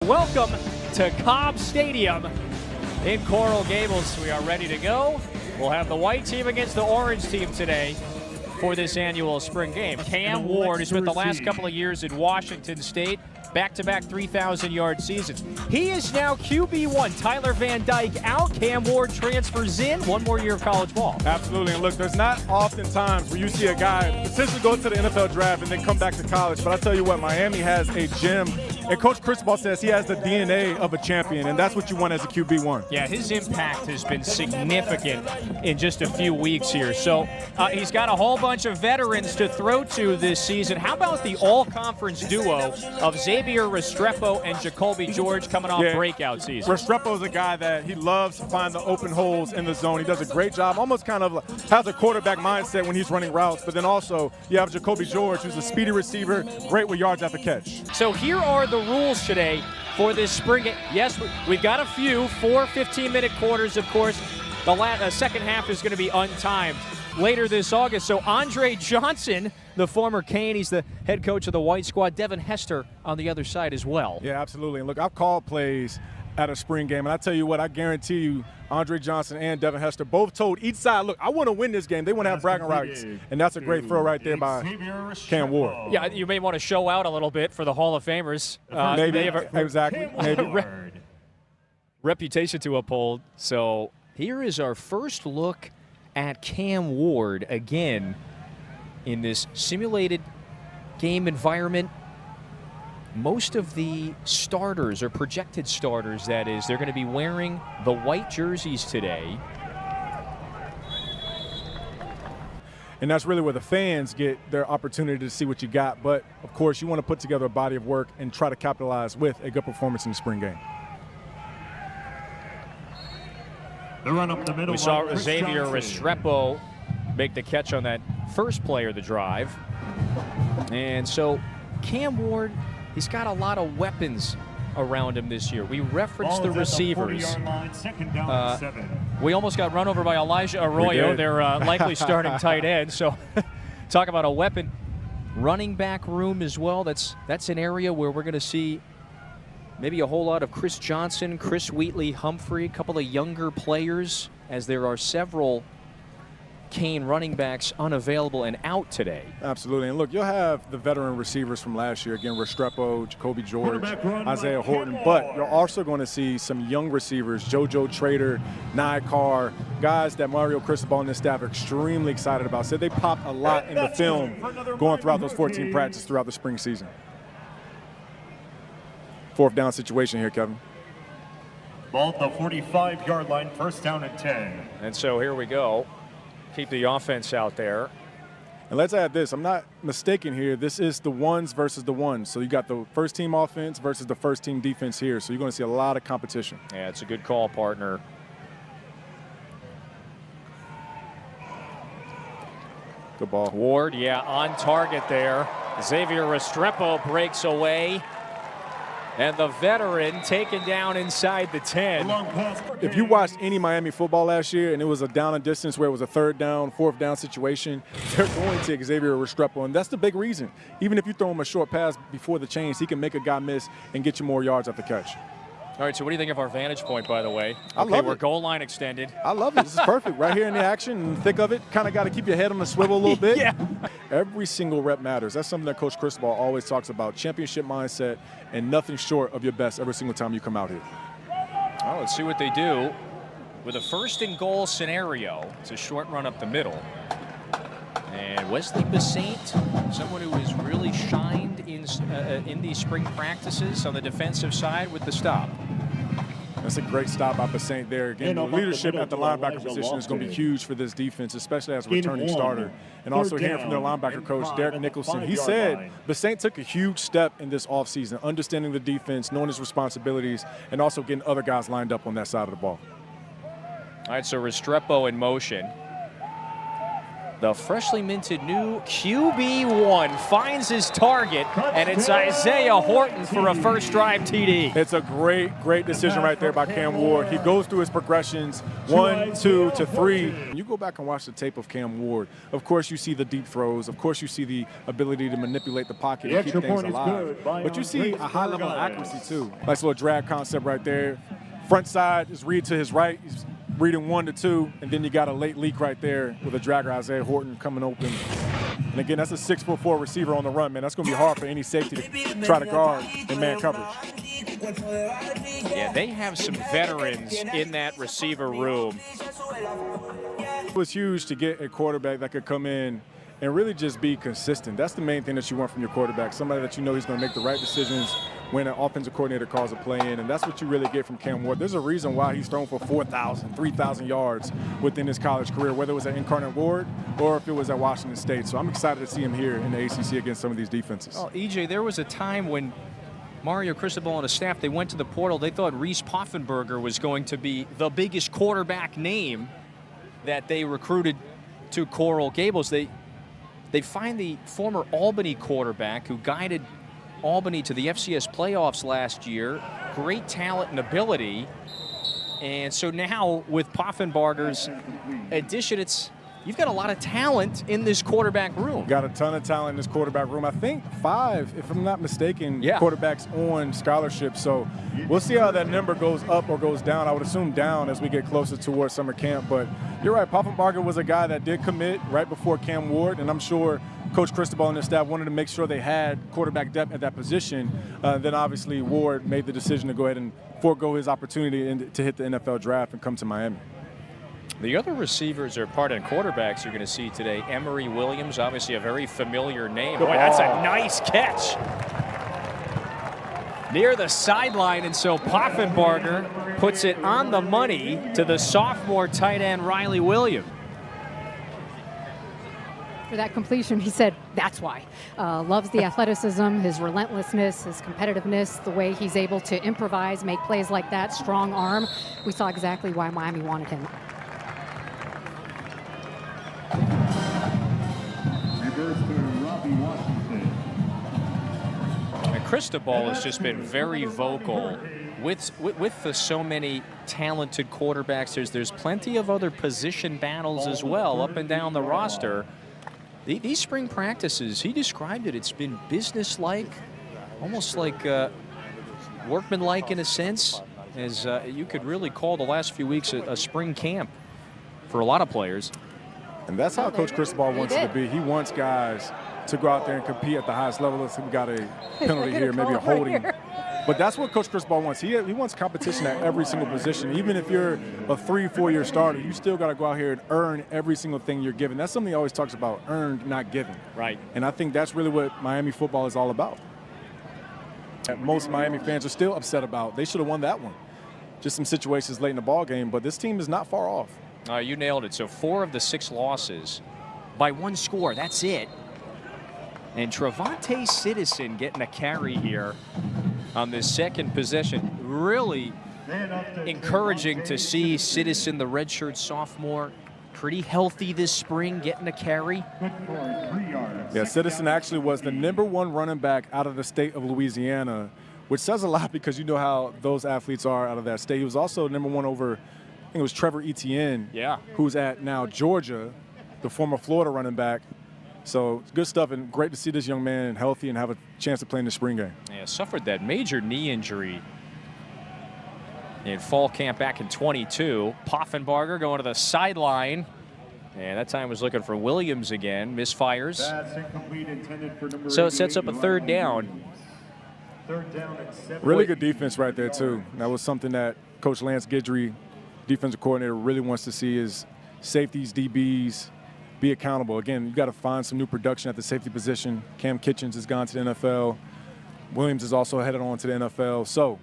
Welcome to Cobb Stadium in Coral Gables. We are ready to go. We'll have the white team against the orange team today for this annual spring game. Cam Ward, who spent the last couple of years in Washington State, back-to-back 3,000-yard seasons. He is now QB1. Tyler Van Dyke out. Cam Ward transfers in. One more year of college ball. Absolutely. And look, there's not often times where you see a guy essentially go to the NFL draft and then come back to college. But I tell you what, Miami has a gem. And Coach Cristobal says he has the DNA of a champion, and that's what you want as a QB1. Yeah, his impact has been significant in just a few weeks here. So he's got a whole bunch of veterans to throw to this season. How about the all-conference duo of Xavier Restrepo and Jacoby George coming off breakout season? Restrepo is a guy that he loves to find the open holes in the zone. He does a great job, almost kind of has a quarterback mindset when he's running routes. But then also you have Jacoby George, who's a speedy receiver, great with yards after catch. So here are the rules today for this spring game. Yes, we've got a few, 4 15-minute quarters, of course. The second half is going to be untimed later this August. So Andre Johnson, the former Cane, he's the head coach of the white squad. Devin Hester on the other side as well. Yeah, absolutely. And look, I've called plays at a spring game, and I tell you what, I guarantee you, Andre Johnson and Devin Hester both told each side, look, I want to win this game. They want to have bragging rights. And that's a great throw right there by Cam Ward. Yeah, you may want to show out a little bit for the Hall of Famers. Maybe, exactly. Maybe. Reputation to uphold. So here is our first look at Cam Ward again in this simulated game environment. Most of the starters, or projected starters that is, they're going to be wearing the white jerseys today. And that's really where the fans get their opportunity to see what you got. But, of course, you want to put together a body of work and try to capitalize with a good performance in the spring game. The run up the middle. We saw Xavier Restrepo make the catch on that first play of the drive. And so Cam Ward, he's got a lot of weapons around him this year. We referenced the receivers. We almost got run over by Elijah Arroyo. They're likely starting tight end. So talk about a weapon. Running back room as well. That's an area where we're going to see maybe a whole lot of Chris Johnson, Chris Wheatley, Humphrey, a couple of younger players, as there are several Cane running backs unavailable and out today. Absolutely. And look, you'll have the veteran receivers from last year. Again, Restrepo, Jacoby George, Isaiah Horton. But you're also going to see some young receivers, JoJo Trader, Nye Carr, guys that Mario Cristobal and his staff are extremely excited about. So they popped a lot in the film going throughout those 14 practices throughout the spring season. Fourth down situation here, Kevin. Ball at the 45-yard line, first down and 10. And so here we go. Keep the offense out there. And let's add this. I'm not mistaken here. This is the ones versus the ones. So you got the first team offense versus the first team defense here. So you're going to see a lot of competition. Yeah, it's a good call, partner. Good ball. Ward, yeah, on target there. Xavier Restrepo breaks away. And the veteran taken down inside the 10. If you watched any Miami football last year and it was a down and distance where it was a third down, fourth down situation, they're going to Xavier Restrepo. And that's the big reason. Even if you throw him a short pass before the chains, he can make a guy miss and get you more yards after catch. All right, so what do you think of our vantage point, by the way? I love it. We're goal line extended. I love it. This is perfect. Right here in the action, in the thick of it. Kind of got to keep your head on the swivel a little bit. Yeah. Every single rep matters. That's something that Coach Cristobal always talks about. Championship mindset and nothing short of your best every single time you come out here. Well, let's see what they do with a first and goal scenario. It's a short run up the middle. And Wesley Basaint, someone who has really shined in these spring practices on the defensive side with the stop. That's a great stop by Basaint there. Again, the leadership at the linebacker position is going to be huge for this defense, especially as a returning starter. And also hearing from their linebacker coach, Derek Nicholson. He said Basaint took a huge step in this offseason, understanding the defense, knowing his responsibilities, and also getting other guys lined up on that side of the ball. All right, so Restrepo in motion. The freshly minted new QB1 finds his target, and it's Isaiah Horton for a first drive TD. It's a great decision right there by Cam Ward. He goes through his progressions, 1, 2 to 3. You go back and watch the tape of Cam Ward. Of course, you see the deep throws. Of course, you see the ability to manipulate the pocket and keep things alive. But you see a high level of accuracy, too. Nice little drag concept right there. Front side is read to his right. He's reading 1 to 2, and then you got a late leak right there with a dragger, Isaiah Horton, coming open. And again, that's a 6'4" receiver on the run, man. That's going to be hard for any safety to try to guard in man coverage. Yeah, they have some veterans in that receiver room. It was huge to get a quarterback that could come in and really just be consistent. That's the main thing that you want from your quarterback, somebody that you know he's going to make the right decisions when an offensive coordinator calls a play in, and that's what you really get from Cam Ward. There's a reason why he's thrown for 4,000, 3,000 yards within his college career, whether it was at Incarnate Ward or if it was at Washington State. So I'm excited to see him here in the ACC against some of these defenses. Oh, EJ, there was a time when Mario Cristobal and his staff, they went to the portal. They thought Reese Poffenberger was going to be the biggest quarterback name that they recruited to Coral Gables. They find the former Albany quarterback who guided Albany to the FCS playoffs last year. Great talent and ability. And so now with Poffenbarger's addition, you've got a lot of talent in this quarterback room. Got a ton of talent in this quarterback room. I think 5, if I'm not mistaken, quarterbacks on scholarship. So we'll see how that number goes up or goes down. I would assume down as we get closer towards summer camp. But you're right, Poffenbarger was a guy that did commit right before Cam Ward, and I'm sure Coach Cristobal and his staff wanted to make sure they had quarterback depth at that position. Then obviously Ward made the decision to go ahead and forego his opportunity to hit the NFL draft and come to Miami. The other receivers or part of quarterbacks you're going to see today, Emory Williams, obviously a very familiar name. Boy, that's a nice catch. Near the sideline, and so Poffenbarger puts it on the money to the sophomore tight end Riley Williams. For that completion, he said, that's why. Loves the athleticism, his relentlessness, his competitiveness, the way he's able to improvise, make plays like that, strong arm. We saw exactly why Miami wanted him. And Cristobal has just been very vocal with so many talented quarterbacks. There's plenty of other position battles as well up and down the roster. These spring practices, he described it, it's been business-like, almost like workman-like in a sense, as you could really call the last few weeks a spring camp for a lot of players. And that's how Coach Cristobal wants it to be. He wants guys to go out there and compete at the highest level. Let's say we got a penalty here, maybe a holding. But that's what Coach Cristobal wants. He wants competition at every single position. Even if you're a 3-4-year starter, you still got to go out here and earn every single thing you're given. That's something he always talks about, earned, not given. Right. And I think that's really what Miami football is all about. That most Miami fans are still upset about. They should have won that one. Just some situations late in the ball game, but this team is not far off. You nailed it. So 4 of the 6 losses by 1 score. That's it. And Trevante Citizen getting a carry here on this second possession. Really encouraging to see Citizen, the redshirt sophomore, pretty healthy this spring, getting a carry. Yeah, Citizen actually was the #1 running back out of the state of Louisiana, which says a lot because you know how those athletes are out of that state. He was also #1 over, I think it was Trevor Etienne, who's at now Georgia, the former Florida running back. So good stuff, and great to see this young man healthy and have a chance to play in the spring game. Yeah, suffered that major knee injury in fall camp back in 22. Poffenbarger going to the sideline. And that time was looking for Williams again. Misfires. So it sets up a 3rd down. Really good defense right there, too. That was something that Coach Lance Guidry, defensive coordinator, really wants to see is safeties, DBs, be accountable. Again, you got to find some new production at the safety position. Cam Kitchens has gone to the NFL. Williams is also headed on to the NFL. So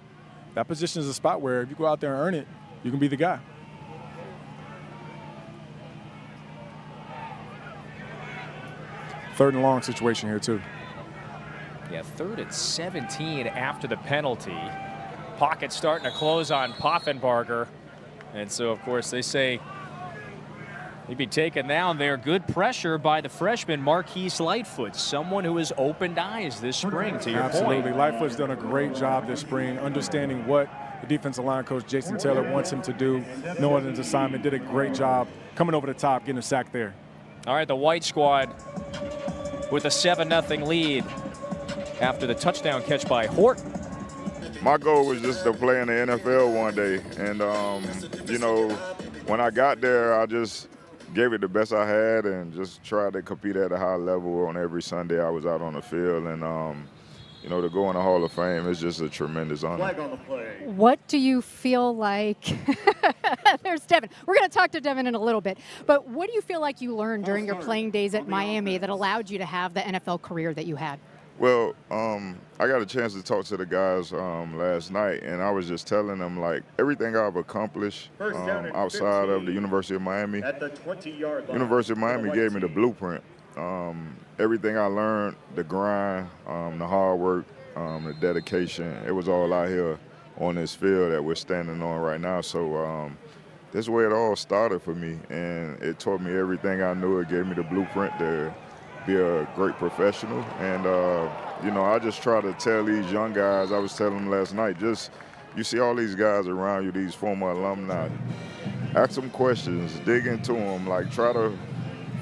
that position is a spot where if you go out there and earn it, you can be the guy. Third and long situation here, too. Yeah, 3rd and 17 after the penalty. Pocket starting to close on Poffenbarger. And so, of course, they say He'd be taken down there. Good pressure by the freshman, Marquise Lightfoot, someone who has opened eyes this spring, to your Absolutely. point. Lightfoot's done a great job this spring, understanding what the defensive line coach, Jason Taylor, wants him to do, knowing his assignment. Did a great job coming over the top, getting a sack there. All right, the white squad with a 7-0 lead after the touchdown catch by Horton. My goal was just to play in the NFL one day. And, you know, when I got there, I just gave it the best I had and just tried to compete at a high level on every Sunday I was out on the field. And, you know, to go in the Hall of Fame is just a tremendous honor. Flag on the play. What do you feel like? There's Devin. We're going to talk to Devin in a little bit. But what do you feel like you learned during your playing days at Miami that allowed you to have the NFL career that you had? Well, I got a chance to talk to the guys last night, and I was just telling them, like, everything I've accomplished outside of the University of Miami, At the 20-yard line. University of Miami gave me the blueprint. Everything I learned, the grind, the hard work, the dedication, it was all out here on this field that we're standing on right now. So this is where it all started for me, and it taught me everything I knew. It gave me the blueprint to be a great professional. And, you know, I just try to tell these young guys, I was telling them last night, just you see all these guys around you, these former alumni, ask them questions, dig into them, like try to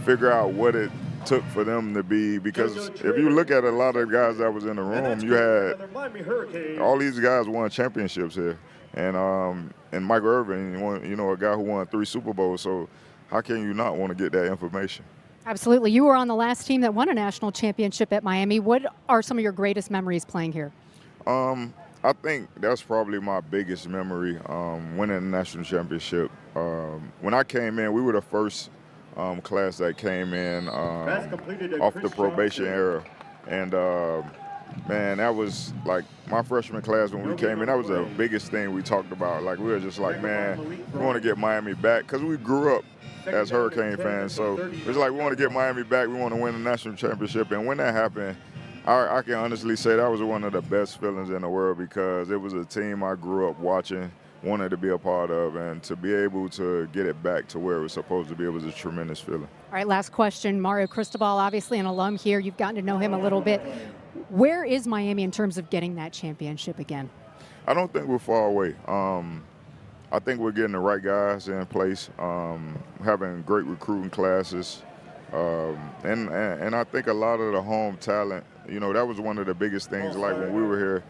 figure out what it took for them to be, because if you look at a lot of the guys that was in the room, you had all these guys won championships here. And Mike Irvin, you know, a guy who won 3 Super Bowls, so how can you not want to get that information? Absolutely. You were on the last team that won a national championship at Miami. What are some of your greatest memories playing here? I think that's probably my biggest memory, winning a national championship. When I came in, we were the first class that came in off the probation era. And, man, that was like my freshman class when we came in. That was the biggest thing we talked about. Like, we were just like, man, we want to get Miami back, because we grew up as Hurricane fans. So it's like we want to get Miami back. We want to win the national championship. And when that happened, I can honestly say that was one of the best feelings in the world, because it was a team I grew up watching, wanted to be a part of, and to be able to get it back to where it was supposed to be, it was a tremendous feeling. All right, last question. Mario Cristobal, obviously an alum here. You've gotten to know him a little bit. Where is Miami in terms of getting that championship again? I don't think we're far away. I think we're getting the right guys in place, having great recruiting classes, and I think a lot of the home talent, you know, that was one of the biggest things. Like when we were here,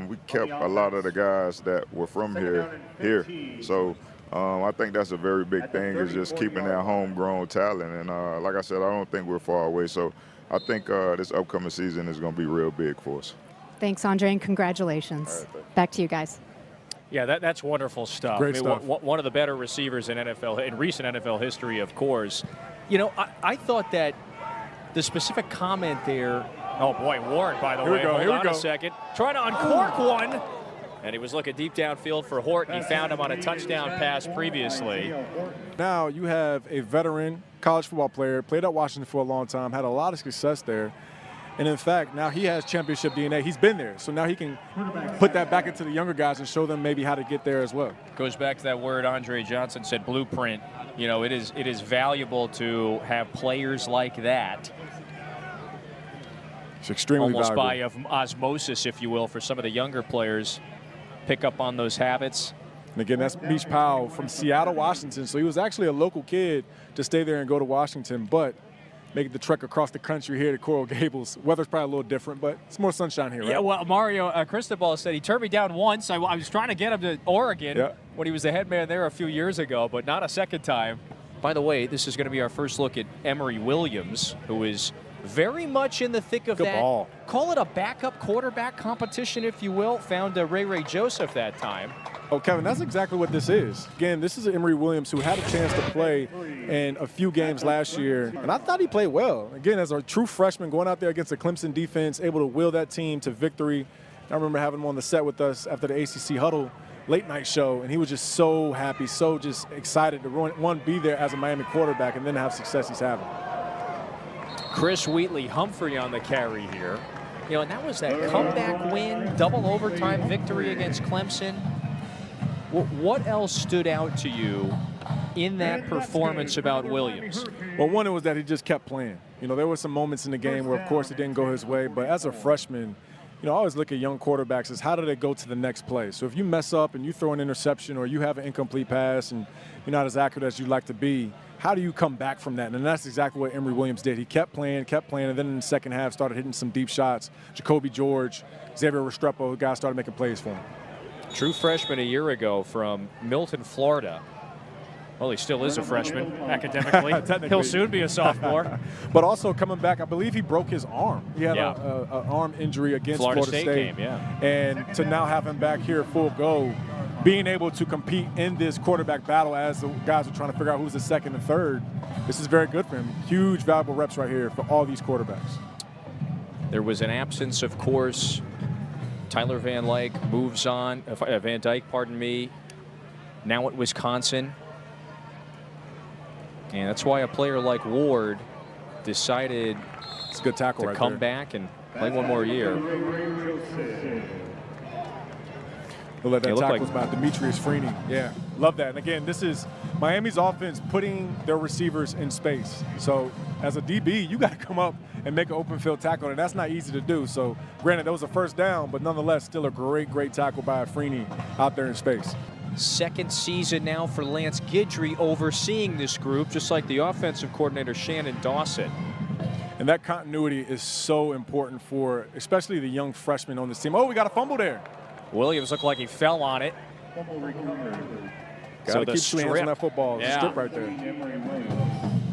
we kept a lot of the guys that were from here. So I think that's a very big thing, is just keeping that homegrown talent. And like I said, I don't think we're far away. So I think this upcoming season is going to be real big for us. Thanks, Andre, and congratulations. Right, back to you guys. Yeah, that's wonderful stuff. Great stuff. One of the better receivers in recent NFL history, of course. You know, I thought that the specific comment there. Oh boy, Warren, by the way. Hold on a second. Trying to uncork one. And he was looking deep downfield for Horton. He found him on a touchdown pass previously. Now you have a veteran college football player, played at Washington for a long time, had a lot of success there. And in fact, now he has championship DNA. He's been there. So now he can put that back into the younger guys and show them maybe how to get there as well. Goes back to that word Andre Johnson said, blueprint. You know, it is valuable to have players like that. It's extremely almost valuable. by osmosis, if you will, for some of the younger players. Pick up on those habits. And again, that's Meach Powell from Seattle, Washington. So he was actually a local kid to stay there and go to Washington, but make the trek across the country here to Coral Gables. Weather's probably a little different, but it's more sunshine here, right? Yeah, well, Mario Cristobal said he turned me down once. I was trying to get him to Oregon when he was the head man there a few years ago, but not a second time. By the way, this is going to be our first look at Emory Williams, who is very much in the thick of that. Ball. Call it a backup quarterback competition, if you will. Found Ray Joseph that time. Oh, Kevin, that's exactly what this is. Again, this is Emory Williams, who had a chance to play in a few games last year, and I thought he played well. Again, as a true freshman, going out there against the Clemson defense, able to will that team to victory. I remember having him on the set with us after the ACC Huddle late night show, and he was just so happy, so just excited to, one, be there as a Miami quarterback and then have success he's having. Chris Wheatley-Humphrey on the carry here. You know, and that was that comeback win, double overtime victory against Clemson. What else stood out to you in that performance about Williams? Well, one, it was that he just kept playing. You know, there were some moments in the game where, of course, it didn't go his way. But as a freshman, you know, I always look at young quarterbacks as how do they go to the next play. So if you mess up and you throw an interception or you have an incomplete pass and you're not as accurate as you'd like to be, how do you come back from that? And that's exactly what Emory Williams did. He kept playing, and then in the second half started hitting some deep shots. Jacoby George, Xavier Restrepo, the guys started making plays for him. True freshman a year ago from Milton, Florida. Well, he still is a freshman academically. He'll soon be a sophomore. But also coming back, I believe he broke his arm. He had an arm injury against Florida State. Game, yeah. And to now have him back here full go, being able to compete in this quarterback battle as the guys are trying to figure out who's the second and third, this is very good for him. Huge, valuable reps right here for all these quarterbacks. There was an absence, of course. Tyler Van Dyke, pardon me, now at Wisconsin. And that's why a player like Ward decided it's a good tackle to come back and play one more year. That tackle was by Demetrius Freeney. Yeah, love that. And again, this is Miami's offense putting their receivers in space. So as a DB, you got to come up and make an open field tackle, and that's not easy to do. So granted, that was a first down, but nonetheless, still a great tackle by Freeney out there in space. Second season now for Lance Guidry overseeing this group, just like the offensive coordinator Shannon Dawson. And that continuity is so important for especially the young freshmen on this team. Oh, we got a fumble there. Williams looked like he fell on it. Got to keep 2 hands on that football. Yeah. Strip right there.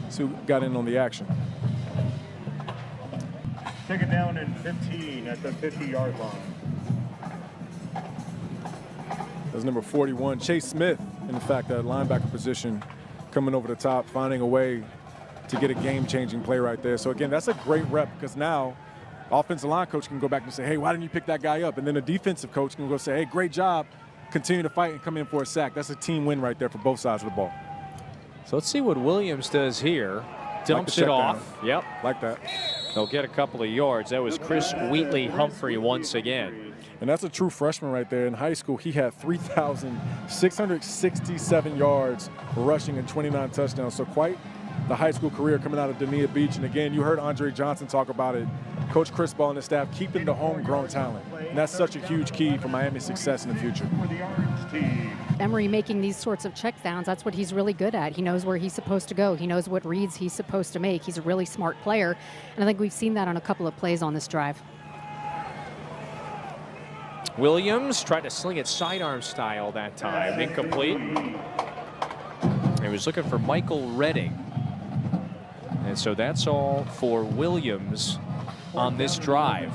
So got in on the action. Second down and 15 at the 50-yard line. That's number 41, Chase Smith, in fact, that linebacker position, coming over the top, finding a way to get a game-changing play right there. So, again, that's a great rep because now offensive line coach can go back and say, hey, why didn't you pick that guy up? And then the defensive coach can go say, hey, great job, continue to fight and come in for a sack. That's a team win right there for both sides of the ball. So let's see what Williams does here. Dumps it off. Yep. Like that. They'll get a couple of yards. That was Chris Wheatley-Humphrey once again. And that's a true freshman right there. In high school, he had 3,667 yards rushing and 29 touchdowns. So quite the high school career coming out of Dania Beach. And again, you heard Andre Johnson talk about it. Coach Chris Ball and the staff keeping the homegrown talent. And that's such a huge key for Miami's success in the future. Emory making these sorts of check downs, that's what he's really good at. He knows where he's supposed to go. He knows what reads he's supposed to make. He's a really smart player. And I think we've seen that on a couple of plays on this drive. Williams tried to sling it sidearm style that time. Incomplete. He was looking for Michael Redding. And so that's all for Williams on this drive.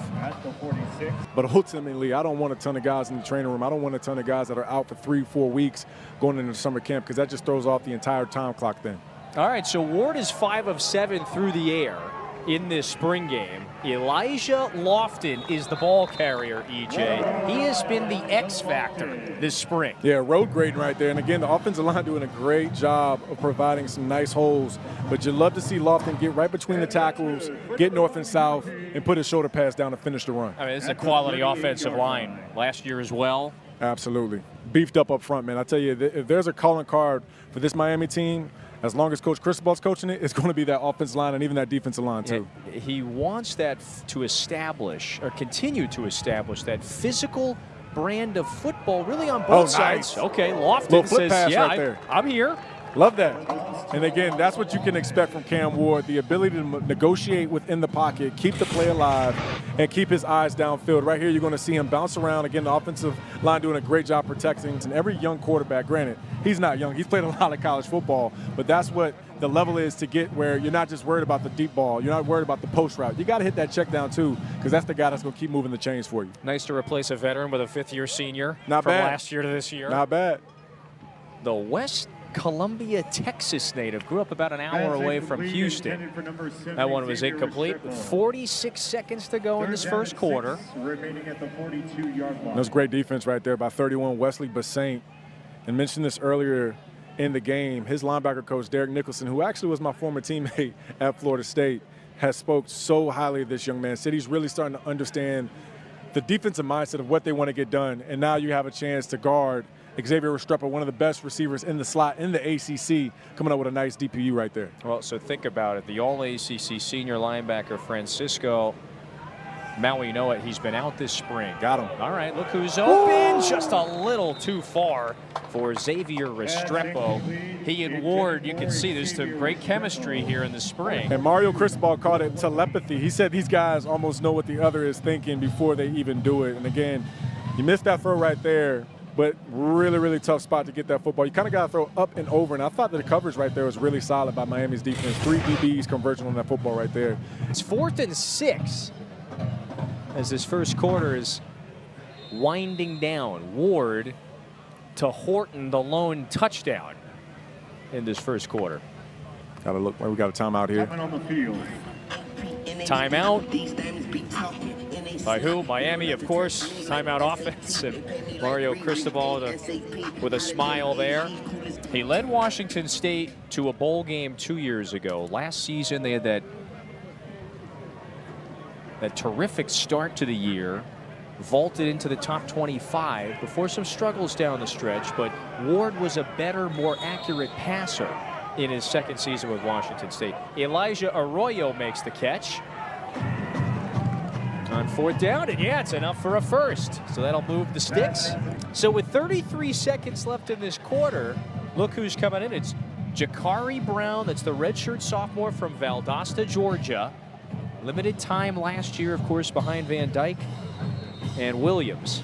But ultimately, I don't want a ton of guys in the training room. I don't want a ton of guys that are out for 3-4 weeks going into summer camp because that just throws off the entire time clock then. All right, so Ward is 5 of 7 through the air in this spring game. Elijah Lofton is the ball carrier, EJ. He has been the X factor this spring. Yeah, road grading right there. And again, the offensive line doing a great job of providing some nice holes. But you love to see Lofton get right between the tackles, get north and south, and put his shoulder pass down to finish the run. I mean, it's a quality offensive line last year as well. Absolutely. Beefed up front, man. I tell you, if there's a calling card for this Miami team, as long as Coach Cristobal's coaching it, it's going to be that offensive line and even that defensive line, too. Yeah, he wants that to establish or continue to establish that physical brand of football really on both sides. Nice. Okay, Lofton says, yeah, right there. I'm here. Love that. And again, that's what you can expect from Cam Ward, the ability to negotiate within the pocket, keep the play alive, and keep his eyes downfield. Right here, you're going to see him bounce around. Again, the offensive line doing a great job protecting. And every young quarterback, granted, he's not young. He's played a lot of college football. But that's what the level is to get where you're not just worried about the deep ball. You're not worried about the post route. You got to hit that check down, too, because that's the guy that's going to keep moving the chains for you. Nice to replace a veteran with a fifth-year senior from last year to this year. Not bad. The West Columbia, Texas native. Grew up about an hour away from Houston. That one was incomplete. 46 seconds to go in this first quarter. That was great defense right there by 31, Wesley Basaint. And mentioned this earlier in the game. His linebacker coach, Derek Nicholson, who actually was my former teammate at Florida State, has spoke so highly of this young man. Said he's really starting to understand the defensive mindset of what they want to get done, and now you have a chance to guard Xavier Restrepo, one of the best receivers in the slot in the ACC, coming up with a nice DPU right there. Well, so think about it. The All-ACC senior linebacker, Francisco Maui, you know it, he's been out this spring. Got him. All right, look who's open. Just a little too far for Xavier Restrepo. He and Ward, you can see there's some great chemistry here in the spring. And Mario Cristobal called it telepathy. He said these guys almost know what the other is thinking before they even do it. And again, you missed that throw right there, but really, really tough spot to get that football. You kind of got to throw up and over. And I thought that the coverage right there was really solid by Miami's defense. 3 DBs converging on that football right there. It's 4th and 6. As this first quarter is winding down. Ward to Horton, the lone touchdown in this first quarter. Got to look. We got a timeout here. On the field. Timeout. By who? Miami, of course. Timeout offense. And Mario Cristobal with a smile there. He led Washington State to a bowl game 2 years ago. Last season, they had that terrific start to the year, vaulted into the top 25 before some struggles down the stretch, but Ward was a better, more accurate passer in his second season with Washington State. Elijah Arroyo makes the catch on 4th down, and yeah, it's enough for a first. So that'll move the sticks. So with 33 seconds left in this quarter, look who's coming in. It's Jakari Brown, that's the redshirt sophomore from Valdosta, Georgia. Limited time last year, of course, behind Van Dyke and Williams.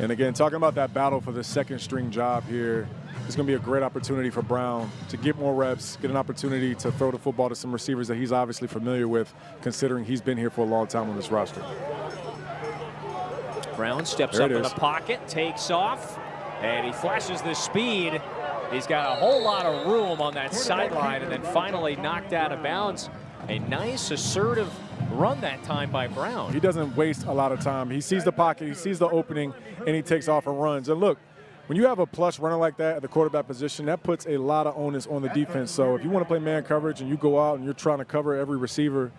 And again, talking about that battle for the second string job here, it's going to be a great opportunity for Brown to get more reps, get an opportunity to throw the football to some receivers that he's obviously familiar with, considering he's been here for a long time on this roster. Brown steps up in the pocket, takes off, and he flashes the speed. He's got a whole lot of room on that sideline, and then finally knocked out of bounds. A nice, assertive run that time by Brown. He doesn't waste a lot of time. He sees the pocket, he sees the opening, and he takes off and runs. And look, when you have a plus runner like that at the quarterback position, that puts a lot of onus on the defense. So if you want to play man coverage and you go out and you're trying to cover every receiver,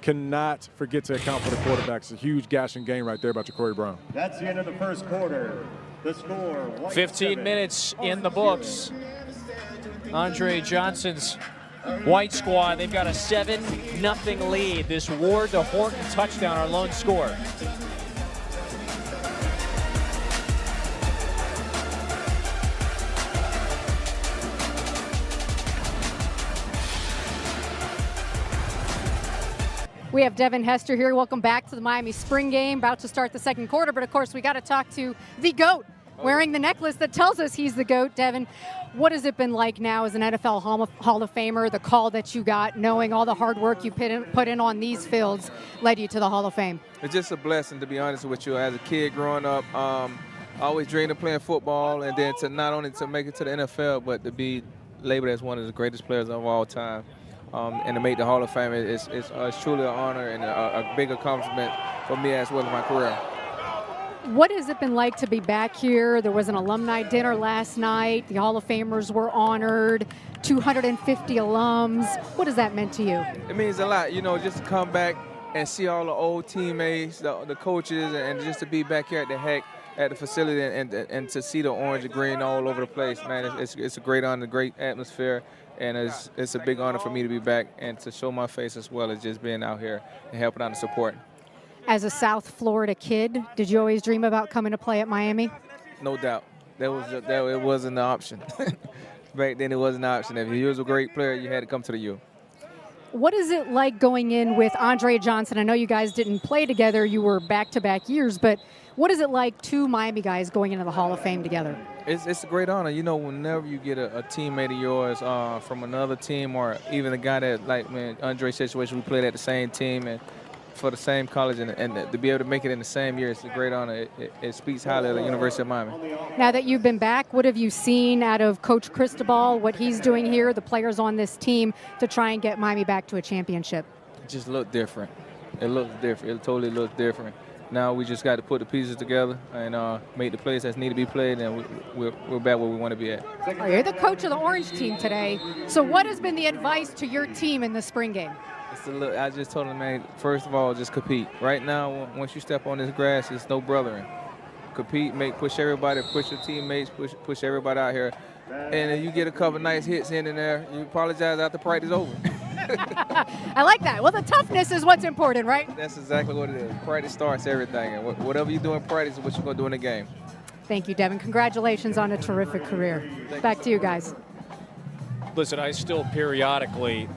cannot forget to account for the quarterback. It's a huge gashing game right there by Jakari Brown. That's the end of the first quarter. The score, 15 minutes in the books. Andre Johnson's White squad, they've got a 7-0 lead. This Ward to Horton touchdown, our lone score. We have Devin Hester here. Welcome back to the Miami Spring Game. About to start the second quarter, but of course we got to talk to the GOAT, wearing the necklace that tells us he's the GOAT. Devin, what has it been like now as an NFL Hall of Famer, the call that you got, knowing all the hard work you put in on these fields led you to the Hall of Fame? It's just a blessing, to be honest with you. As a kid growing up, I always dreamed of playing football, and then to not only to make it to the NFL, but to be labeled as one of the greatest players of all time. And to make the Hall of Fame, it's truly an honor and a big accomplishment for me as well as my career. What has it been like to be back here? There was an alumni dinner last night. The Hall of Famers were honored, 250 alums. What has that meant to you? It means a lot, you know, just to come back and see all the old teammates, the coaches, and just to be back here at the facility and to see the orange and green all over the place, man. It's a great honor, great atmosphere, and it's a big honor for me to be back and to show my face as well as just being out here and helping out and supporting. As a South Florida kid, did you always dream about coming to play at Miami? No doubt. It wasn't an option. Back then it wasn't an option. If you was a great player, you had to come to the U. What is it like going in with Andre Johnson? I know you guys didn't play together. You were back-to-back years, but what is it like, two Miami guys going into the Hall of Fame together? It's a great honor. You know, whenever you get a teammate of yours from another team, or even a guy that, like, man, Andre's situation, we played at the same team and for the same college, and to be able to make it in the same year, it's a great honor. It speaks highly of the University of Miami. Now that you've been back, what have you seen out of Coach Cristobal, what he's doing here, the players on this team, to try and get Miami back to a championship? It just looked different. It looks different. It totally looks different. Now we just got to put the pieces together and make the plays that need to be played, and we're back where we want to be at. You're the coach of the Orange team today. So what has been the advice to your team in the spring game? I just told him, man, first of all, just compete. Right now, once you step on this grass, it's no brothering. Compete, push everybody, push your teammates, push everybody out here. And if you get a couple nice hits in there, you apologize after practice over. I like that. Well, the toughness is what's important, right? That's exactly what it is. Practice starts everything. And whatever you do in practice is what you're going to do in the game. Thank you, Devin. Congratulations on a terrific career. Back to you guys. Listen, I still periodically,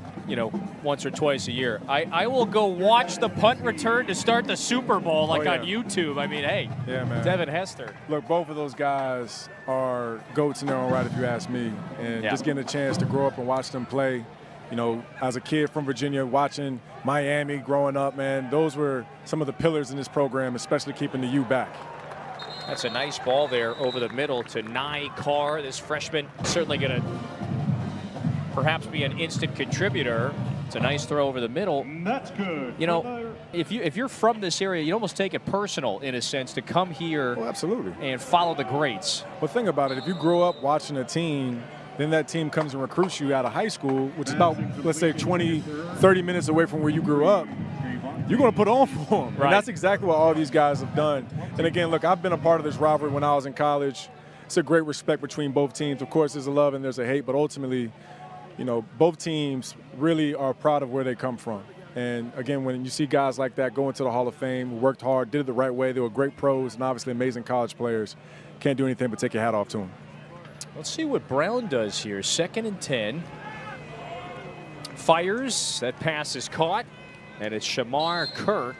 once or twice a year, I will go watch the punt return to start the Super Bowl on YouTube. I mean, hey, yeah, man. Devin Hester. Look, both of those guys are goats in their own right, if you ask me. And just getting a chance to grow up and watch them play, as a kid from Virginia, watching Miami growing up, man, those were some of the pillars in this program, especially keeping the U back. That's a nice ball there over the middle to Nye Carr. This freshman certainly going to perhaps be an instant contributor. It's a nice throw over the middle. That's good. If you're from this area, you almost take it personal in a sense to come here absolutely. And follow the greats. Well, think about it. If you grow up watching a team, then that team comes and recruits you out of high school, which is about, let's say, 20, 30 minutes away from where you grew up. You're going to put on for them. Right. And that's exactly what all these guys have done. And again, look, I've been a part of this rivalry when I was in college. It's a great respect between both teams. Of course, there's a love and there's a hate, but ultimately, both teams really are proud of where they come from. And again, when you see guys like that go into the Hall of Fame, worked hard, did it the right way, they were great pros and obviously amazing college players, can't do anything but take your hat off to them. Let's see what Brown does here. 2nd and 10. Fires. That pass is caught. And it's Shamar Kirk,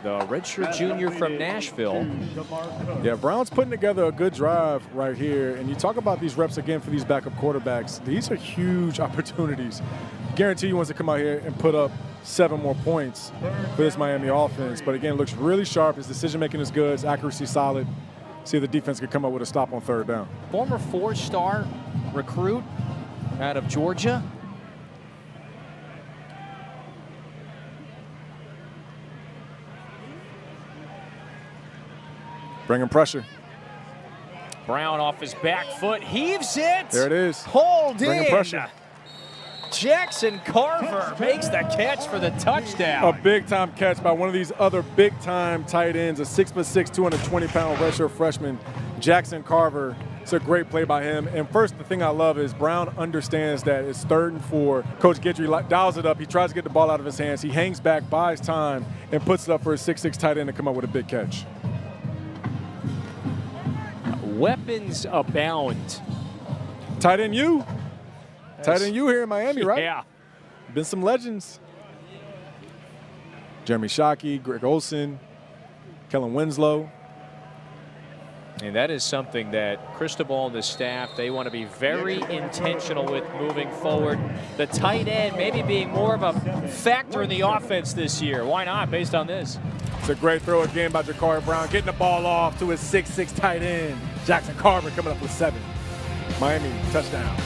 the redshirt junior from Nashville. Yeah, Brown's putting together a good drive right here. And you talk about these reps again for these backup quarterbacks. These are huge opportunities. Guarantee he wants to come out here and put up 7 more points for this Miami offense. But again, looks really sharp. His decision-making is good. His accuracy solid. See if the defense can come up with a stop on 3rd down. Former 4-star recruit out of Georgia. Bringing pressure. Brown off his back foot, heaves it. There it is. Hold Bringing in. pressure. Jackson Carver makes the catch for the touchdown. A big-time catch by one of these other big-time tight ends, a 6'6", 220-pound redshirt freshman, Jackson Carver. It's a great play by him. And first, the thing I love is Brown understands that it's 3rd and 4. Coach Guidry dials it up. He tries to get the ball out of his hands. He hangs back, buys time, and puts it up for a 6'6" tight end to come up with a big catch. Weapons abound. Tight end U. Tight end U here in Miami, right? Yeah. Been some legends. Jeremy Shockey, Greg Olson, Kellen Winslow. And that is something that Cristobal and the staff, they want to be very intentional with moving forward. The tight end maybe being more of a factor in the offense this year. Why not, based on this? It's a great throw again by Ja'Carri Brown, getting the ball off to his 6'6" tight end. Jackson Carver coming up with 7. Miami, touchdown.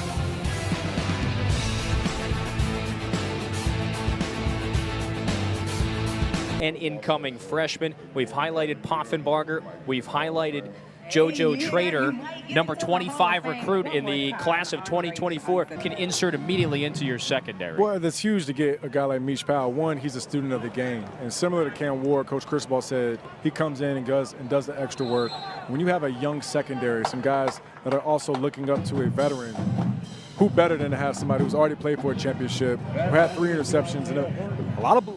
An incoming freshman. We've highlighted Poffenbarger. We've highlighted JoJo Trader, number 25 recruit in the class of 2024, can insert immediately into your secondary. Well, that's huge to get a guy like Mish Powell. One, he's a student of the game. And similar to Cam Ward, Coach Cristobal said he comes in and does the extra work. When you have a young secondary, some guys that are also looking up to a veteran, who better than to have somebody who's already played for a championship, who had 3 interceptions, and a lot of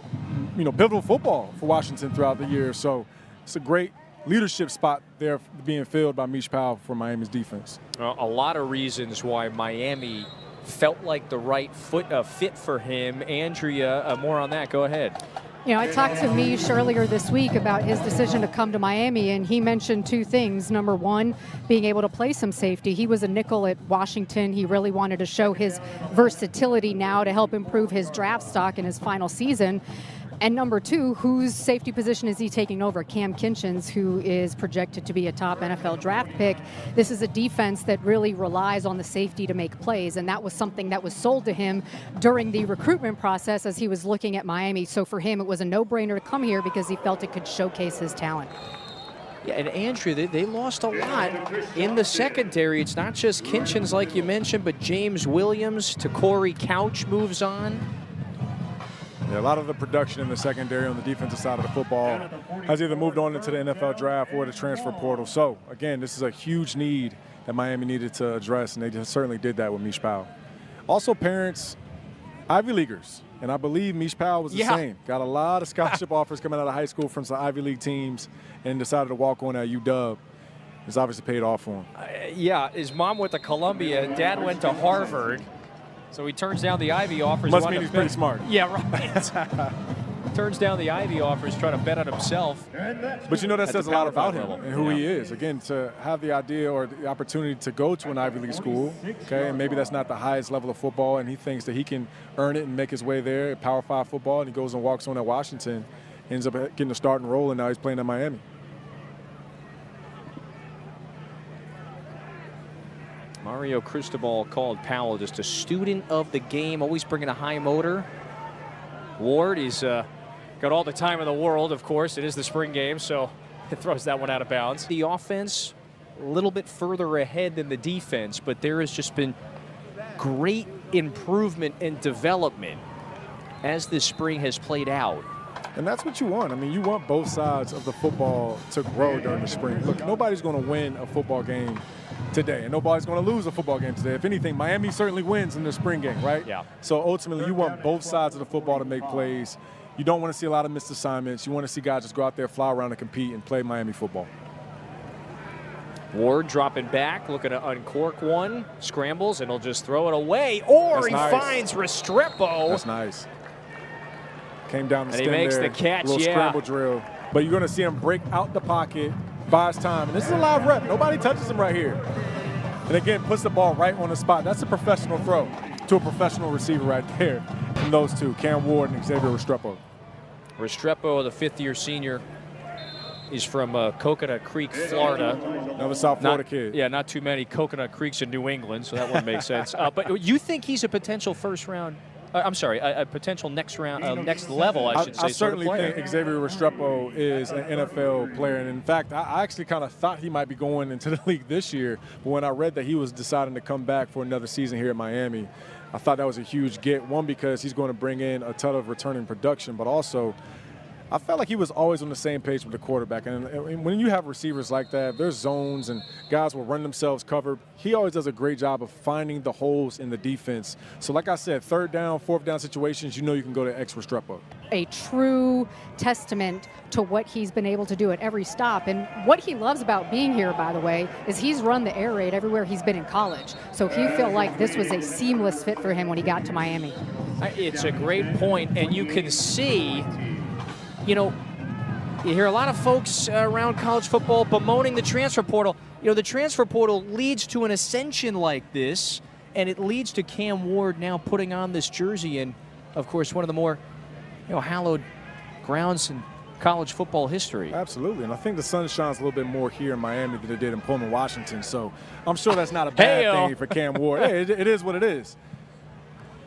pivotal football for Washington throughout the year. So it's a great leadership spot there being filled by Mish Powell for Miami's defense. A lot of reasons why Miami felt like the right fit for him. Andrea, more on that. Go ahead. I talked to Mish earlier this week about his decision to come to Miami, and he mentioned 2 things. Number one, being able to play some safety. He was a nickel at Washington. He really wanted to show his versatility now to help improve his draft stock in his final season. And number 2, whose safety position is he taking over? Cam Kinchens, who is projected to be a top NFL draft pick. This is a defense that really relies on the safety to make plays, and that was something that was sold to him during the recruitment process as he was looking at Miami. So for him, it was a no-brainer to come here because he felt it could showcase his talent. Yeah, and Andrew, they lost a lot in the secondary. It's not just Kinchens like you mentioned, but James Williams, to Corey Couch moves on. Yeah, a lot of the production in the secondary on the defensive side of the football has either moved on into the NFL draft or the transfer portal. So, again, this is a huge need that Miami needed to address, and they just certainly did that with Mish Powell. Also, parents, Ivy Leaguers, and I believe Mish Powell was the same. Got a lot of scholarship offers coming out of high school from some Ivy League teams and decided to walk on at UW. It's obviously paid off for him. Yeah, his mom went to Columbia, dad went to Harvard. So he turns down the Ivy offers. Must mean he's pretty smart. Yeah, right. Turns down the Ivy offers, trying to bet on himself. But you know, that says a lot about him and who he is. Again, to have the idea or the opportunity to go to an Ivy League school, okay, and maybe that's not the highest level of football, and he thinks that he can earn it and make his way there at Power 5 football, and he goes and walks on at Washington, ends up getting a starting role, and now he's playing at Miami. Mario Cristobal called Powell just a student of the game, always bringing a high motor. Ward, he's got all the time in the world, of course. It is the spring game, so it throws that one out of bounds. The offense a little bit further ahead than the defense, but there has just been great improvement and development as this spring has played out. And that's what you want. I mean, you want both sides of the football to grow during the spring. Look, nobody's going to win a football game today, and nobody's going to lose a football game today. If anything, Miami certainly wins in the spring game, right? Yeah. So ultimately, you want both sides of the football to make plays. You don't want to see a lot of missed assignments. You want to see guys just go out there, fly around, and compete and play Miami football. Ward dropping back, looking to uncork one, scrambles, and he'll just throw it away. Or he finds Restrepo. That's nice. Came down the and stem he makes there, the catch, little scramble drill. But you're going to see him break out the pocket, buys time. And this is a live rep. Nobody touches him right here. And again, puts the ball right on the spot. That's a professional throw to a professional receiver right there. And those two, Cam Ward and Xavier Restrepo. Restrepo, the fifth-year senior, is from Coconut Creek, Florida. Another South Florida kid. Yeah, not too many Coconut Creeks in New England, so that wouldn't make sense. But you think he's a potential first-round? I'm sorry, a potential next round, next level, I should say. I certainly think Xavier Restrepo is an NFL player. And in fact, I actually kind of thought he might be going into the league this year. But when I read that he was deciding to come back for another season here at Miami, I thought that was a huge get. One, because he's going to bring in a ton of returning production, but also I felt like he was always on the same page with the quarterback. And when you have receivers like that, there's zones and guys will run themselves covered. He always does a great job of finding the holes in the defense. So like I said, third down, fourth down situations, you know you can go to X Restrepo. A true testament to what he's been able to do at every stop. And what he loves about being here, by the way, is he's run the air raid everywhere he's been in college. So he felt like this was a seamless fit for him when he got to Miami. It's a great point, and you can see, you know, you hear a lot of folks around college football bemoaning the transfer portal. You know, the transfer portal leads to an ascension like this, and it leads to Cam Ward now putting on this jersey in, of course, one of the more, you know, hallowed grounds in college football history. Absolutely, and I think the sun shines a little bit more here in Miami than it did in Pullman, Washington, so I'm sure that's not a bad thing for Cam Ward. Hey, it is what it is.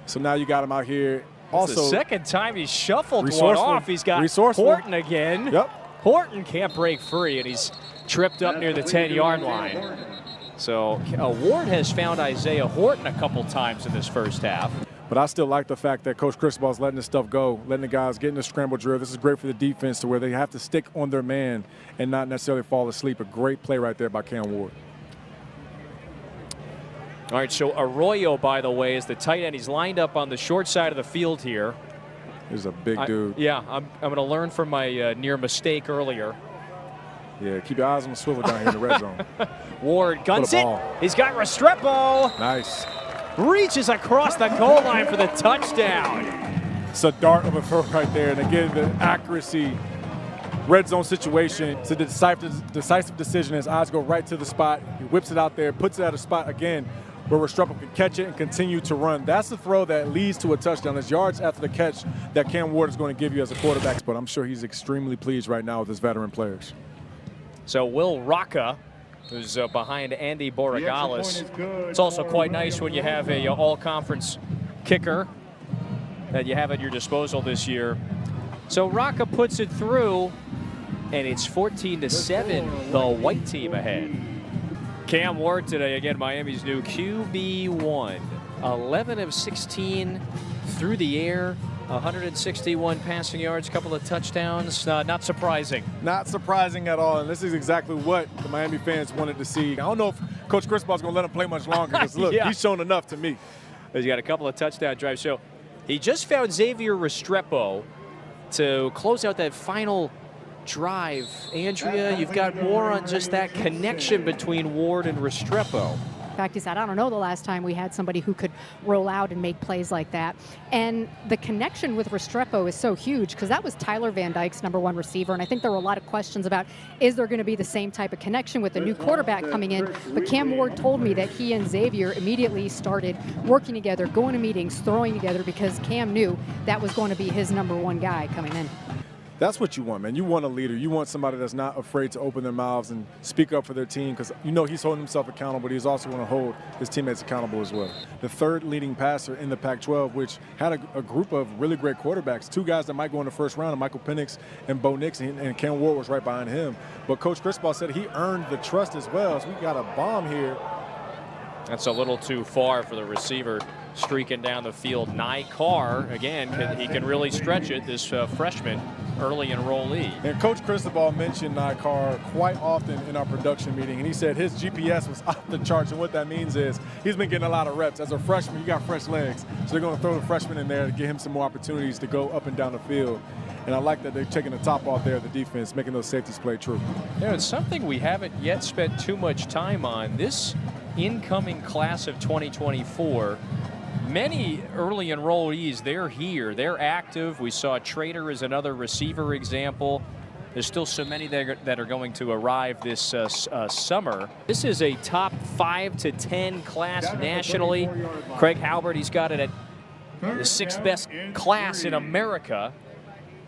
So now you got him out here. Also, the second time he's shuffled one off. He's got Horton again. Yep. Horton can't break free, and he's tripped up near the 10-yard line. So Ward has found Isaiah Horton a couple times in this first half. But I still like the fact that Coach Cristobal is letting this stuff go, letting the guys get in the scramble drill. This is great for the defense to where they have to stick on their man and not necessarily fall asleep. A great play right there by Cam Ward. All right, so Arroyo, by the way, is the tight end. He's lined up on the short side of the field here. He's a big dude. Yeah, I'm going to learn from my near mistake earlier. Yeah, keep your eyes on the swivel down here in the red zone. Ward guns it. He's got Restrepo. Nice. Reaches across the goal line for the touchdown. It's a dart of a throw right there. And again, the accuracy, red zone situation. It's a decisive decision. His eyes go right to the spot. He whips it out there, puts it at a spot again where Restrepo can catch it and continue to run. That's the throw that leads to a touchdown. It's yards after the catch that Cam Ward is going to give you as a quarterback. But I'm sure he's extremely pleased right now with his veteran players. So Will Rocca, who's behind Andy Borregales. It's also quite nice when you have a all-conference kicker that you have at your disposal this year. So Rocca puts it through, and it's 14-7, the white team ahead. Cam Ward today, again, Miami's new QB1. 11 of 16 through the air, 161 passing yards, a couple of touchdowns. Not surprising. Not surprising at all, and this is exactly what the Miami fans wanted to see. I don't know if Coach Cristobal's going to let him play much longer because, look, Yeah. he's shown enough to me. He's got a couple of touchdown drives. So he just found Xavier Restrepo to close out that final drive. Andrea, you've got more on just that connection between Ward and Restrepo. In fact, he said, I don't know the last time we had somebody who could roll out and make plays like that. And the connection with Restrepo is so huge because that was Tyler Van Dyke's #1 receiver. And I think there were a lot of questions about, is there going to be the same type of connection with the new quarterback coming in? But Cam Ward told me that he and Xavier immediately started working together, going to meetings, throwing together because Cam knew that was going to be his #1 guy coming in. That's what you want, man. You want a leader. You want somebody that's not afraid to open their mouths and speak up for their team because you know he's holding himself accountable, but he's also going to hold his teammates accountable as well. The third leading passer in the Pac-12, which had a group of really great quarterbacks, 2 guys that might go in the first round, Michael Penix and Bo Nix, and Cam Ward was right behind him. But Coach Cristobal said he earned the trust as well, so we got a bomb here. That's a little too far for the receiver streaking down the field. Nye Carr, again, he can really stretch it, this freshman, early enrollee. And Coach Cristobal mentioned Nye Carr quite often in our production meeting, and he said his GPS was off the charts, and what that means is he's been getting a lot of reps. As a freshman, you got fresh legs, so they're going to throw the freshman in there to give him some more opportunities to go up and down the field. And I like that they're taking the top off there, the defense, making those safeties play true. You know, it's something we haven't yet spent too much time on. This incoming class of 2024, many early enrollees, they're here, they're active. We saw Trader as another receiver example. There's still so many that are going to arrive this summer. This is a top 5 to 10 class nationally. Craig Halbert, he's got it at the 6th best class in America,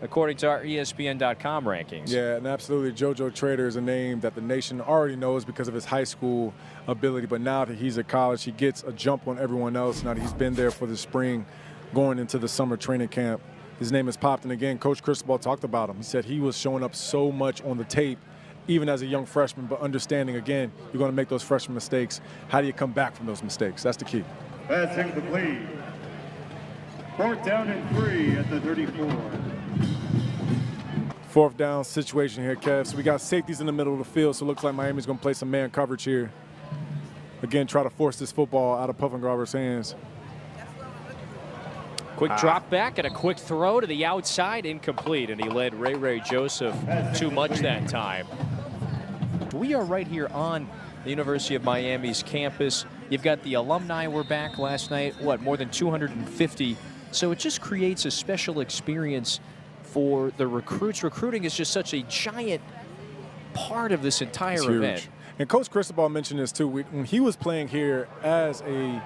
according to our ESPN.com rankings. Yeah, and absolutely, JoJo Trader is a name that the nation already knows because of his high school ability, but now that he's at college, he gets a jump on everyone else. Now that he's been there for the spring, going into the summer training camp, his name has popped. And again, Coach Cristobal talked about him. He said he was showing up so much on the tape, even as a young freshman, but understanding, again, you're going to make those freshman mistakes. How do you come back from those mistakes? That's the key. Pass incomplete. 4th down and 3 at the 34. 4th down situation here, Kev. So we got safeties in the middle of the field, so it looks like Miami's going to play some man coverage here. Again, try to force this football out of Puffengraber's hands. Quick drop back and a quick throw to the outside, incomplete, and he led Ray Joseph too much that time. We are right here on the University of Miami's campus. You've got the alumni were back last night, more than 250. So it just creates a special experience for the recruits. Recruiting is just such a giant part of this entire event. And Coach Cristobal mentioned this too. When he was playing here as a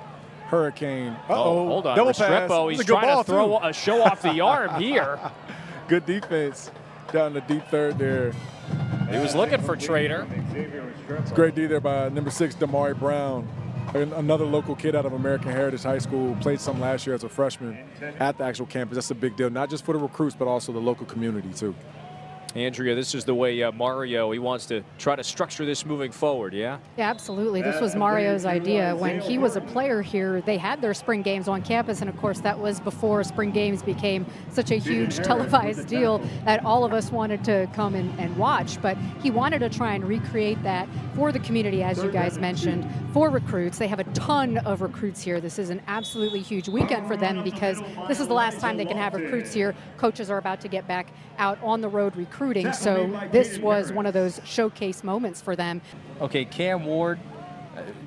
Hurricane, hold on, double Restrepo, pass. he's trying to throw a show off the arm here. Good defense down the deep third there. He was looking for Trader. It's great D there by #6, Damari Brown, another local kid out of American Heritage High School, played some last year as a freshman at the actual campus. That's a big deal, not just for the recruits, but also the local community too. Andrea, this is the way Mario, he wants to try to structure this moving forward, yeah? Yeah, absolutely. This was Mario's idea. When he was a player here, they had their spring games on campus, and of course that was before spring games became such a huge televised deal that all of us wanted to come and watch. But he wanted to try and recreate that for the community, as you guys mentioned, for recruits. They have a ton of recruits here. This is an absolutely huge weekend for them because this is the last time they can have recruits here. Coaches are about to get back out on the road recruiting. So this was one of those showcase moments for them. Okay, Cam Ward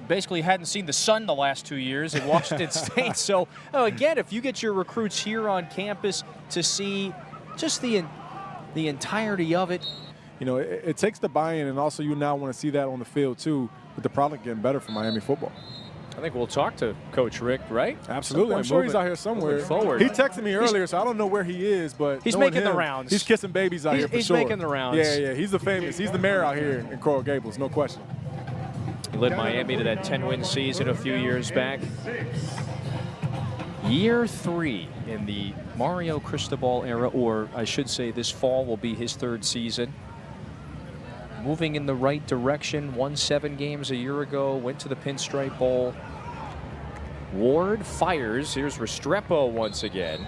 basically hadn't seen the sun the last 2 years in Washington State. So again, if you get your recruits here on campus to see just the entirety of it. You know, it takes the buy-in, and also you now want to see that on the field too, with the product getting better for Miami football. I think we'll talk to Coach Rick, right? Absolutely. I'm sure he's out here somewhere. Forward. He texted me earlier, so I don't know where he is, but he's making the rounds. He's kissing babies out here for sure. He's making the rounds. Yeah. He's the mayor out here in Coral Gables, no question. He led Miami to that 10-win season a few years back. Year 3 in the Mario Cristobal era, or I should say this fall will be his 3rd season. Moving in the right direction, won 7 games a year ago, went to the Pinstripe Bowl. Ward fires. Here's Restrepo once again.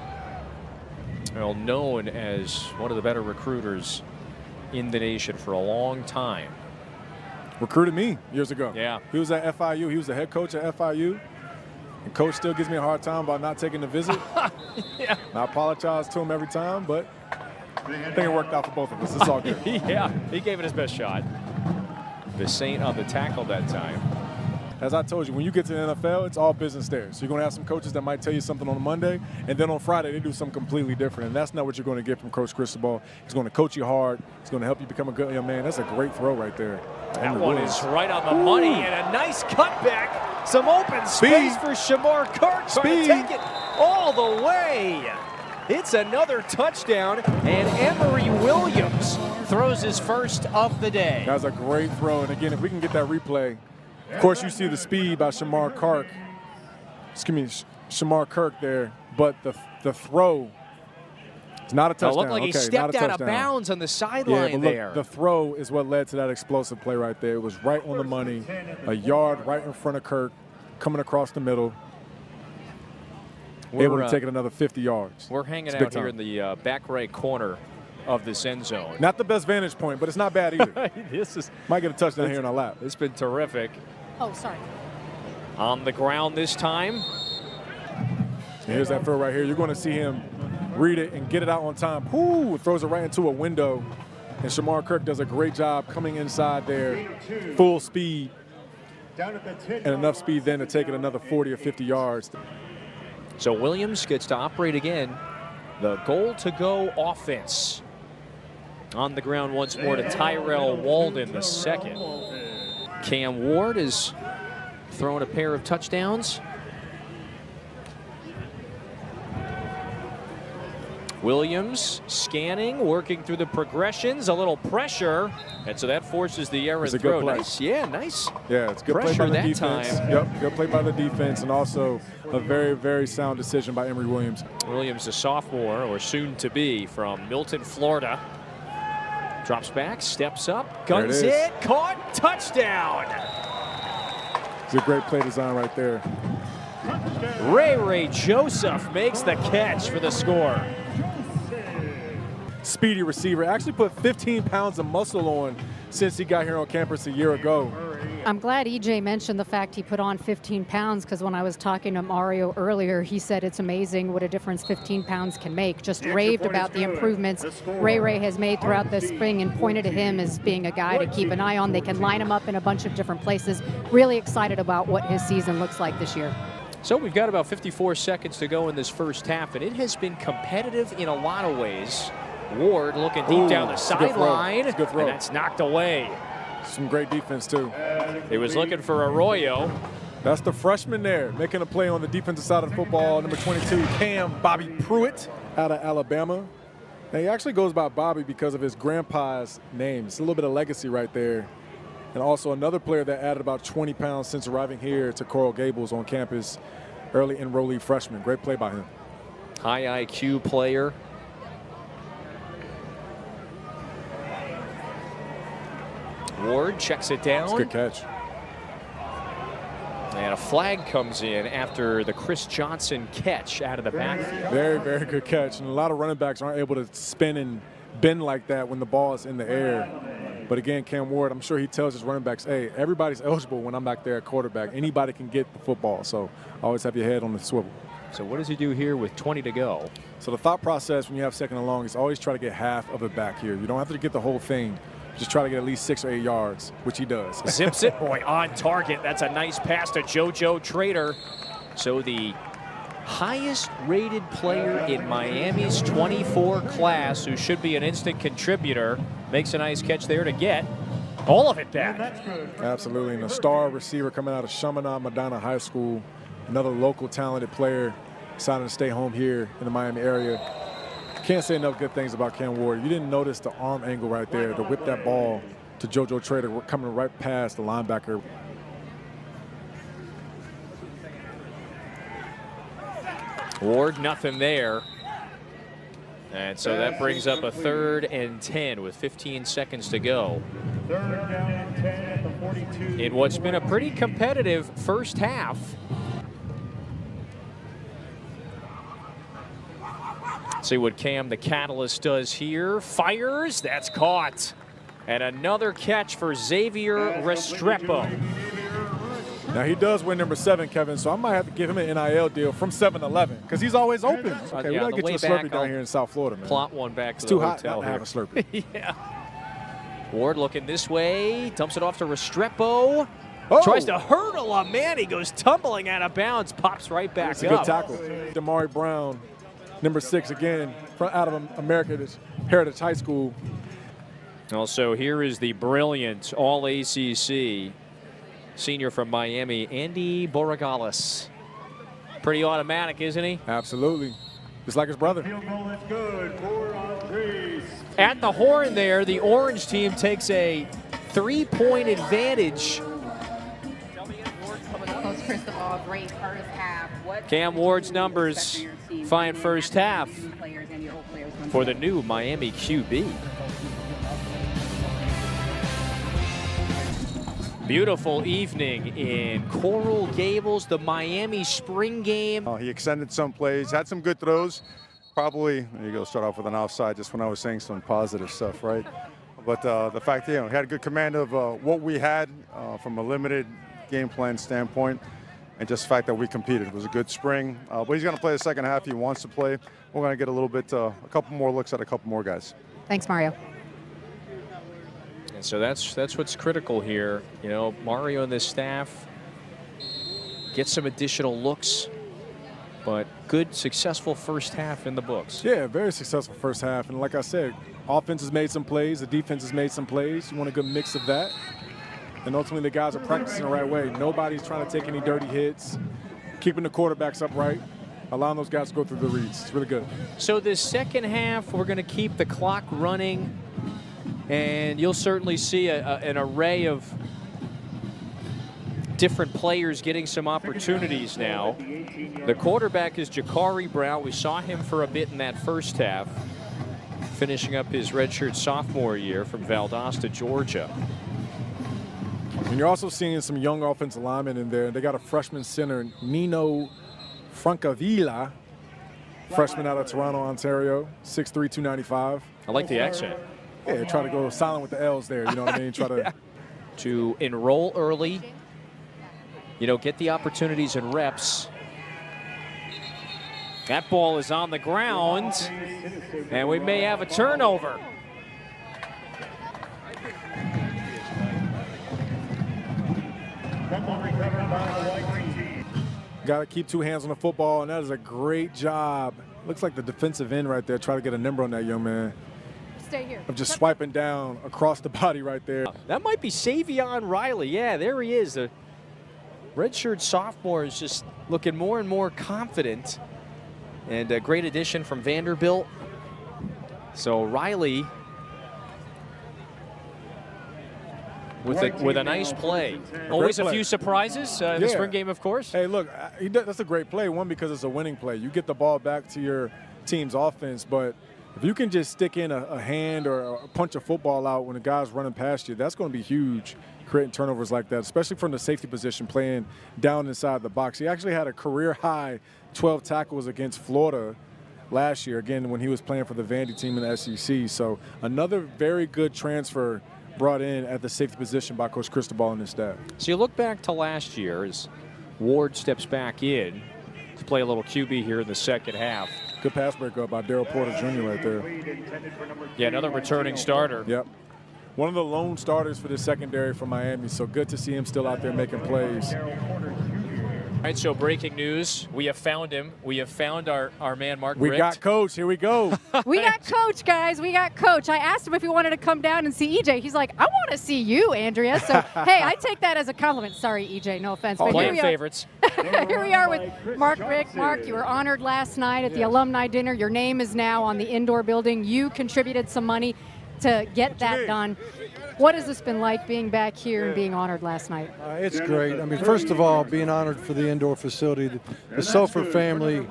Well, known as one of the better recruiters in the nation for a long time. Recruited me years ago. Yeah. He was at FIU. He was the head coach at FIU. And coach still gives me a hard time about not taking the visit. Yeah. And I apologize to him every time, but I think it worked out for both of us. It's all good. Yeah, he gave it his best shot. The Saint on the tackle that time. As I told you, when you get to the NFL, it's all business there. So you're going to have some coaches that might tell you something on Monday, and then on Friday they do something completely different. And that's not what you're going to get from Coach Cristobal. He's going to coach you hard. He's going to help you become a good young man. That's a great throw right there. That one is right on the money, and a nice cutback. Some open space for Shamar Kirk. Trying to take it all the way. It's another touchdown, and Emory Williams throws his first of the day. That was a great throw. And again, if we can get that replay, of course you see the speed by Shamar Kirk there, but the throw is not a touchdown. It looked like he stepped out of bounds on the sideline there. The throw is what led to that explosive play right there. It was right on the money, a yard right in front of Kirk, coming across the middle. Able to take it another 50 yards. We're hanging out here in the back right corner of this end zone. Not the best vantage point, but it's not bad either. This might get a touchdown here in our lap. It's been terrific. Oh, sorry. On the ground this time. And here's that throw right here. You're going to see him read it and get it out on time. Ooh, throws it right into a window. And Shamar Kirk does a great job coming inside there, full speed, and enough speed then to take it another 40 or 50 yards. So Williams gets to operate again. The goal-to-go offense. On the ground once more to Tyrell Walden, the second. Cam Ward is throwing a pair of touchdowns. Williams scanning, working through the progressions, a little pressure, and so that forces the errant throw. Nice, yeah, nice. Yeah, it's good pressure play by the that defense. time. Yep, good play by the defense, and also a very, very sound decision by Emory Williams. Williams, a sophomore, or soon to be, from Milton, Florida. Drops back, steps up, guns it, caught, touchdown. It's a great play design right there. Ray Joseph makes the catch for the score. Speedy receiver, actually put 15 pounds of muscle on since he got here on campus a year ago. I'm glad EJ mentioned the fact he put on 15 pounds, because when I was talking to Mario earlier, he said it's amazing what a difference 15 pounds can make. Just raved about the improvements Ray has made throughout the spring and pointed to him as being a guy to keep an eye on. They can line him up in a bunch of different places. Really excited about what his season looks like this year. So we've got about 54 seconds to go in this first half, and it has been competitive in a lot of ways. Ward looking deep down the sideline, and that's knocked away. Some great defense, too. He was looking for Arroyo. That's the freshman there, making a play on the defensive side of the football. Number 22, Cam Bobby Pruitt out of Alabama. And he actually goes by Bobby because of his grandpa's name. It's a little bit of legacy right there. And also another player that added about 20 pounds since arriving here to Coral Gables on campus, early enrollee freshman. Great play by him. High IQ player. Ward checks it down. That's a good catch. And a flag comes in after the Chris Johnson catch out of the backfield. Very, very good catch. And a lot of running backs aren't able to spin and bend like that when the ball is in the air. But again, Cam Ward, I'm sure he tells his running backs, hey, everybody's eligible when I'm back there at quarterback. Anybody can get the football. So always have your head on the swivel. So what does he do here with 20 to go? So the thought process when you have second and long is always try to get half of it back here. You don't have to get the whole thing. Just try to get at least 6 or 8 yards, which he does. Zips it, boy, on target. That's a nice pass to JoJo Trader. So the highest rated player in Miami's 24 class, who should be an instant contributor, makes a nice catch there to get all of it back. Absolutely, and a star receiver coming out of Chaminade Madonna High School, another local talented player, decided to stay home here in the Miami area. Can't say enough good things about Cam Ward. You didn't notice the arm angle right there to whip that ball to JoJo Trader coming right past the linebacker. Ward, nothing there. And so that brings up a 3rd and 10 with 15 seconds to go. 3rd down and 10 at the 42. In what's been a pretty competitive first half. See what Cam the Catalyst does here. Fires. That's caught. And another catch for Xavier Restrepo. Now, he does win number 7, Kevin, so I might have to give him an NIL deal from 7-Eleven because he's always open. Okay, we got to get you a Slurpee down here in South Florida, man. Plot one back it's to too the hot hotel not to have a Slurpee. Yeah. Ward looking this way, dumps it off to Restrepo. Oh. Tries to hurdle a man. He goes tumbling out of bounds, pops right back It's a good tackle. Damari Brown, number 6, again, out of America's Heritage High School. Also, here is the brilliant All-ACC senior from Miami, Andy Borregales. Pretty automatic, isn't he? Absolutely. Just like his brother. At the horn there, the orange team takes a 3-point advantage. Cam Ward's numbers fine first half for the new Miami QB. Beautiful evening in Coral Gables, the Miami spring game. He extended some plays, had some good throws. Probably, there you go, start off with an offside just when I was saying some positive stuff, right? But the fact that, he had a good command of what we had from a limited game plan standpoint, and just the fact that we competed. It was a good spring. But he's going to play the second half. He wants to play. We're going to get a little bit, a couple more looks at a couple more guys. Thanks, Mario. And so that's what's critical here. Mario and this staff get some additional looks, but good, successful first half in the books. Yeah, very successful first half. And like I said, offense has made some plays. The defense has made some plays. You want a good mix of that. And ultimately, the guys are practicing the right way. Nobody's trying to take any dirty hits, keeping the quarterbacks upright, allowing those guys to go through the reads. It's really good. So this second half, we're going to keep the clock running, and you'll certainly see an array of different players getting some opportunities now. The quarterback is Jakari Brown. We saw him for a bit in that first half, finishing up his redshirt sophomore year from Valdosta, Georgia. And you're also seeing some young offensive linemen in there. They got a freshman center, Nino Francavilla, freshman out of Toronto, Ontario, 6'3", 295. I like the accent. Yeah, try to go silent with the L's there, you know what I mean? Try to to enroll early, get the opportunities and reps. That ball is on the ground, and we may have a turnover. Got to keep 2 hands on the football, and that is a great job. Looks like the defensive end right there. Try to get a number on that young man. Stay here. Of just swiping down across the body right there. That might be Savion Riley. Yeah, there he is. The redshirt sophomore is just looking more and more confident. And a great addition from Vanderbilt. So Riley with a nice play. Always a few surprises in the spring game, of course. Hey, look, that's a great play. One, because it's a winning play. You get the ball back to your team's offense, but if you can just stick in a hand or punch a football out when a guy's running past you, that's going to be huge, creating turnovers like that, especially from the safety position, playing down inside the box. He actually had a career-high 12 tackles against Florida last year, again, when he was playing for the Vandy team in the SEC. So another very good transfer brought in at the safety position by Coach Cristobal and his staff. So you look back to last year as Ward steps back in to play a little QB here in the second half. Good pass breakup by Darryl Porter Jr. right there. Yeah, another returning starter. Yep. One of the lone starters for the secondary for Miami, so good to see him still out there making plays. All right, so breaking news. We have found him. We have found our man, Mark We Richt. got Coach. Here we go. We got Coach, guys. We got Coach. I asked him if he wanted to come down and see EJ. He's like, I want to see you, Andrea. So, hey, I take that as a compliment. Sorry, EJ, no offense. But Playing favorites. Here we are with Mark Richt. Mark, you were honored last night at the alumni dinner. Your name is now on the indoor building. You contributed some money to get that done. What has this been like being back here and being honored last night? It's great. I mean, first of all, being honored for the indoor facility. The Sofer family,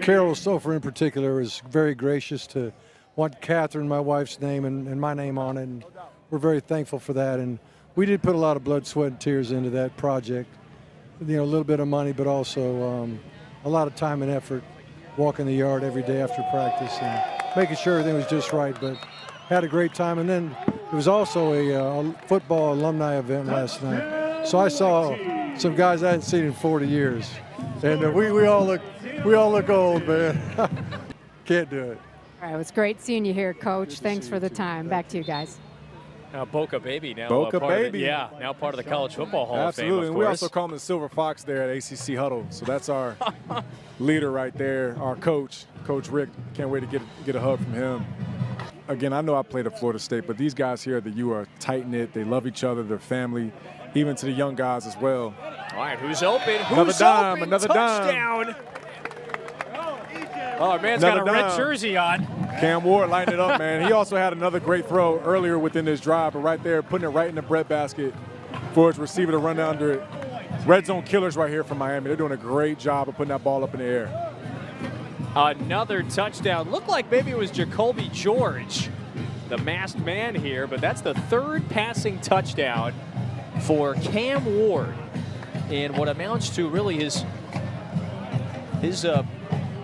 Carol Sofer in particular, is very gracious to want Catherine, my wife's name, and my name on it. And we're very thankful for that. And we did put a lot of blood, sweat, and tears into that project. A little bit of money, but also a lot of time and effort. walking the yard every day after practice and making sure everything was just right. But had a great time. And then it was also a football alumni event last night. So I saw some guys I hadn't seen in 40 years. And we all look old, man. Can't do it. All right, it was great seeing you here, Coach. Thanks for the time. Back to you guys. Now Boca Baby now Boca part Baby. now part of the College Football Hall of Fame, Absolutely, of and we course. also call him the Silver Fox there at ACC Huddle. So that's our leader right there, our coach, Coach Rick. Can't wait to get a hug from him. Again, I know I played at Florida State, but these guys here at the U are tight-knit. They love each other, their family, even to the young guys as well. All right, who's open? Another dime, another touchdown. Oh, man's got a red jersey on. Cam Ward lighting it up, man. He also had another great throw earlier within this drive, but right there, putting it right in the breadbasket for his receiver to run under it. Red zone killers right here from Miami. They're doing a great job of putting that ball up in the air. Another touchdown. Looked like maybe it was Jacoby George, the masked man here, but that's the third passing touchdown for Cam Ward in what amounts to really his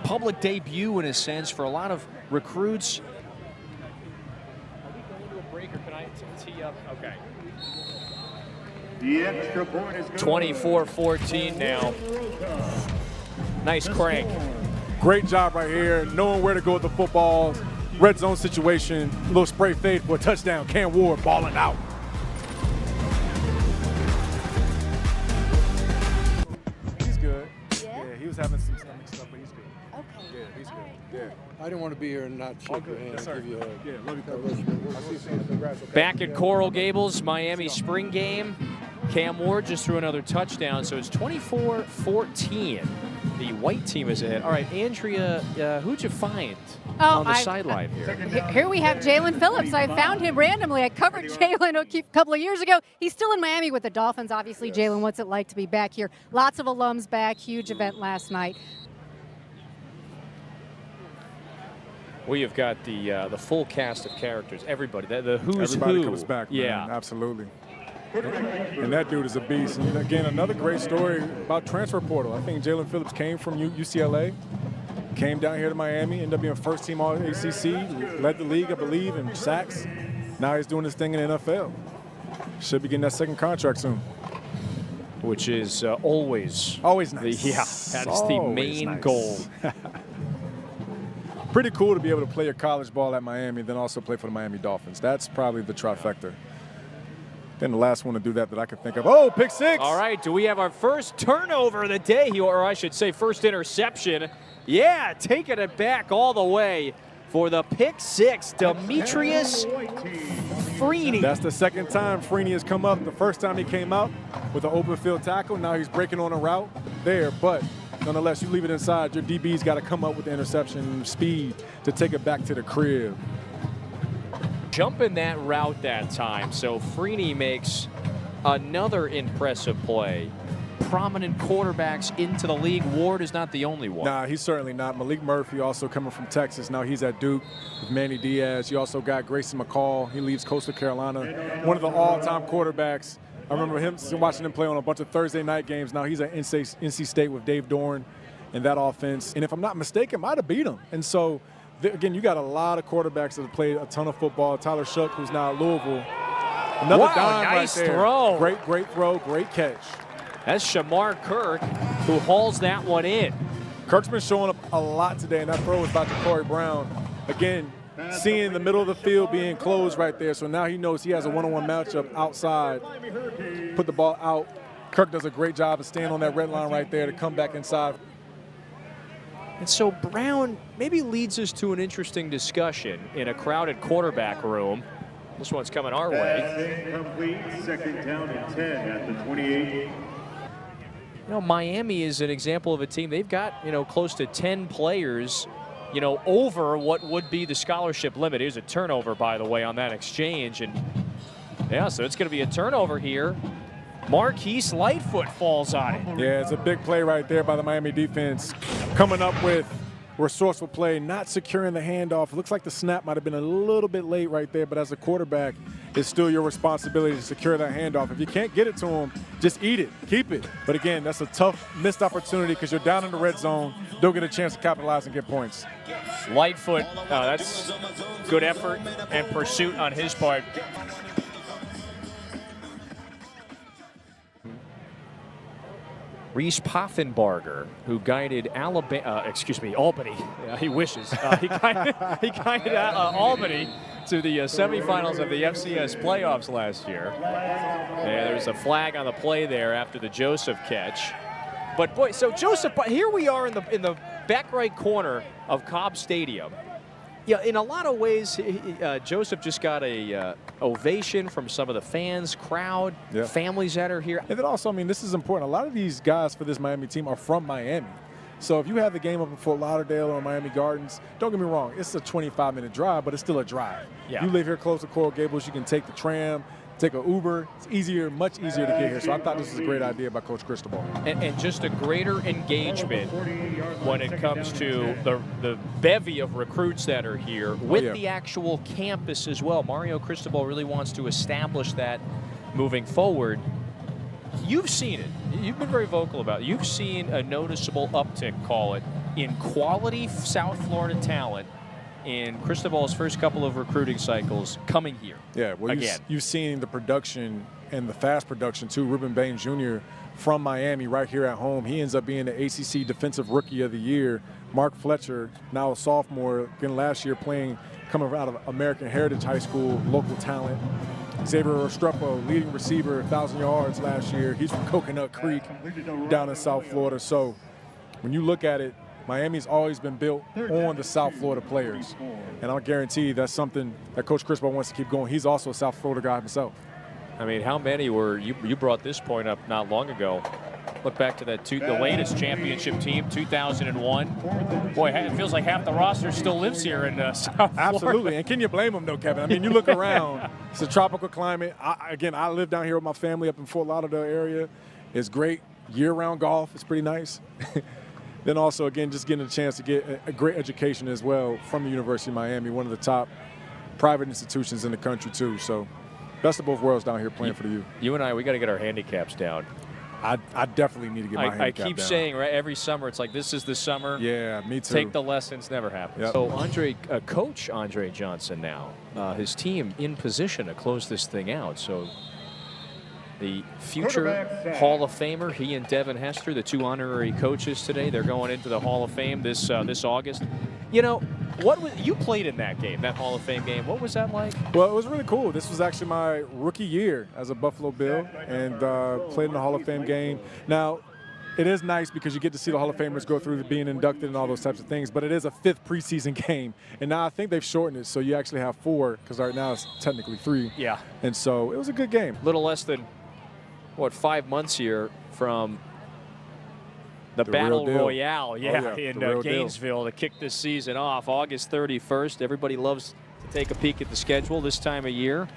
public debut in a sense for a lot of recruits. Are we going to a break or can I tee up? Okay. The extra point is 24-14 now. Nice crank. Great job right here, knowing where to go with the football. Red zone situation, a little spray fade for a touchdown. Cam Ward balling out. He's good. Yeah, he was having some stomach stuff, but he's good. Okay. Yeah, he's good. Yeah. I didn't want to be here and not shake your hand. Yes, sir. Give you a hug. Yeah, love you, Coach. I'll see you soon. Congrats. Back at Coral Gables, Miami spring game. Cam Ward just threw another touchdown, so it's 24-14. The white team is ahead. All right, Andrea, who'd you find on the sideline here? Here we have Jalen Phillips. I found him randomly. I covered Jalen a couple of years ago. He's still in Miami with the Dolphins. Obviously, Jalen, what's it like to be back here? Lots of alums back. Huge event last night. We have got the full cast of characters. Everybody, the who's Everybody who. comes back, man. Yeah, Absolutely. And that dude is a beast. And again, another great story about transfer portal. I think Jalen Phillips came from UCLA, came down here to Miami, ended up being first team all ACC, led the league, I believe, in sacks. Now he's doing his thing in the NFL. Should be getting that second contract soon. which is always nice. That is the main goal. Pretty cool to be able to play your college ball at Miami, then also play for the Miami Dolphins. That's probably the trifecta. Then the last one to do that I can think of. Oh, pick six. All right, do we have our first turnover of the day, or I should say first interception? Yeah, taking it back all the way for the pick six, Demetrius Freeney. That's the second time Freeney has come up. The first time he came out with an open field tackle. Now he's breaking on a route there, but nonetheless, you leave it inside. Your DB's got to come up with the interception speed to take it back to the crib. Jumping that route that time, so Freeney makes another impressive play. Prominent quarterbacks into the league. Ward is not the only one. Nah, he's certainly not. Malik Murphy also coming from Texas. Now he's at Duke with Manny Diaz. You also got Grayson McCall. He leaves Coastal Carolina. One of the all-time quarterbacks. I remember watching him play on a bunch of Thursday night games. Now he's at NC State with Dave Dorn in that offense. And if I'm not mistaken, might have beat him. And so, again, you got a lot of quarterbacks that have played a ton of football. Tyler Shook, who's now at Louisville. Another dime nice right there. throw. Great throw, great catch. That's Shamar Kirk who hauls that one in. Kirk's been showing up a lot today, and that throw was about to Corey Brown. Again, seeing the middle of the field being closed right there, so now he knows he has a one-on-one matchup outside. Put the ball out. Kirk does a great job of staying on that red line right there to come back inside. And so Brown maybe leads us to an interesting discussion in a crowded quarterback room. This one's coming our way. Incomplete, second down and 10 at the 28. You know, Miami is an example of a team. They've got, close to 10 players, over what would be the scholarship limit. Here's a turnover, by the way, on that exchange. And, yeah, so it's going to be a turnover here. Marquise Lightfoot falls on it. Yeah, it's a big play right there by the Miami defense. Coming up with resourceful play, not securing the handoff. It looks like the snap might have been a little bit late right there, but as a quarterback, it's still your responsibility to secure that handoff. If you can't get it to him, just eat it, keep it. But again, that's a tough missed opportunity because you're down in the red zone. Don't get a chance to capitalize and get points. Lightfoot, that's good effort and pursuit on his part. Reese Poffenbarger, who guided Albany. He wishes. He guided Albany to the semifinals of the FCS playoffs last year. And there's a flag on the play there after the Joseph catch. But boy, so Joseph, here we are in the back right corner of Cobb Stadium. Yeah, in a lot of ways, Joseph just got a ovation from some of the fans, crowd, families that are here. And then also, I mean, this is important. A lot of these guys for this Miami team are from Miami. So if you have the game up in Fort Lauderdale or Miami Gardens, don't get me wrong, it's a 25-minute drive, but it's still a drive. Yeah. You live here close to Coral Gables, you can take the tram, take an Uber. It's easier, much easier to get here. So I thought this was a great idea by Coach Cristobal. And just a greater engagement when it comes to the bevy of recruits that are here with the actual campus as well. Mario Cristobal really wants to establish that moving forward. You've seen it. You've been very vocal about it. You've seen a noticeable uptick, call it, in quality South Florida talent in Cristobal's first couple of recruiting cycles coming here. Yeah, well, you've seen the production and the fast production, too. Ruben Bain Jr. from Miami right here at home. He ends up being the ACC Defensive Rookie of the Year. Mark Fletcher, now a sophomore, again last year coming out of American Heritage High School, local talent. Xavier Restrepo, leading receiver, 1,000 yards last year. He's from Coconut Creek down in South Florida. So when you look at it, Miami's always been built on the South Florida players. And I'll guarantee that's something that Coach Cristobal wants to keep going. He's also a South Florida guy himself. I mean, how many were you brought this point up not long ago? Look back to that the latest championship team, 2001. Boy, it feels like half the roster still lives here in South Florida. Absolutely, and can you blame them, though, Kevin? I mean, you look around, it's a tropical climate. I live down here with my family up in Fort Lauderdale area. It's great, year-round golf. It's pretty nice. Then also, again, just getting a chance to get a great education as well from the University of Miami, one of the top private institutions in the country, too. So best of both worlds down here playing for the U. You and I, we got to get our handicaps down. I definitely need to get my handicap down. I keep saying, right, every summer, it's like, this is the summer. Yeah, me too. Take the lessons, never happens. Yep. So Coach Andre Johnson now, his team in position to close this thing out. So the future Hall of Famer, he and Devin Hester, the two honorary coaches today, they're going into the Hall of Fame this August. You know, you played in that game, that Hall of Fame game. What was that like? Well, it was really cool. This was actually my rookie year as a Buffalo Bill, and played in the Hall of Fame game. Now, it is nice because you get to see the Hall of Famers go through being inducted and all those types of things, but it is a 5th preseason game. And now I think they've shortened it, so you actually have 4, because right now it's technically 3. Yeah. And so it was a good game. Little less than, 5 months here from the Battle Royale, in Gainesville to kick this season off. August 31st. Everybody loves to take a peek at the schedule this time of year.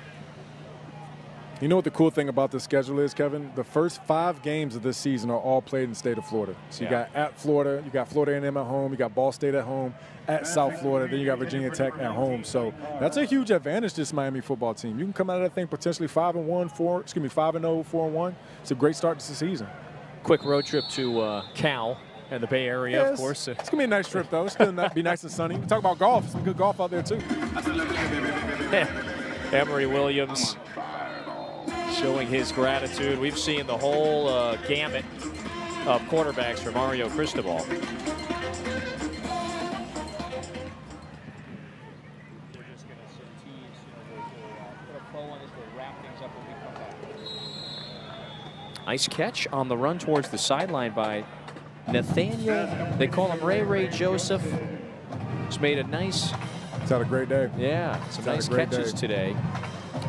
You know what the cool thing about the schedule is, Kevin? The first 5 games of this season are all played in the state of Florida. So you got at Florida, you got Florida A&M at home, you got Ball State at home, at South Florida, then you got Virginia Tech at home. So that's a huge advantage to this Miami football team. You can come out of that thing potentially 5-0, 4-1. It's a great start to the season. Quick road trip to Cal and the Bay Area, of course. It's going to be a nice trip, though. It's going to be nice and sunny. We talk about golf. Some good golf out there, too. Emory Williams showing his gratitude. We've seen the whole gamut of quarterbacks for Mario Cristobal. Nice catch on the run towards the sideline by Nathaniel. They call him Ray Joseph. He's made a nice. He's had a great day. Yeah, some nice catches today.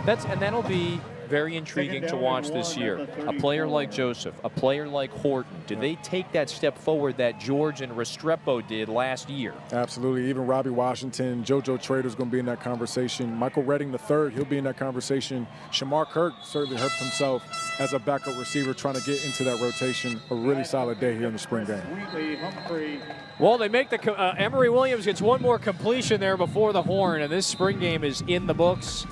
And that'll be very intriguing to watch this year. A player like Joseph, a player like Horton, do they take that step forward that George and Restrepo did last year? Absolutely. Even Robbie Washington, JoJo Trader's going to be in that conversation. Michael Redding III, he'll be in that conversation. Shamar Kirk certainly helped himself as a backup receiver trying to get into that rotation. A really solid day here in the spring game. Well, they make Emory Williams gets one more completion there before the horn, and this spring game is in the books.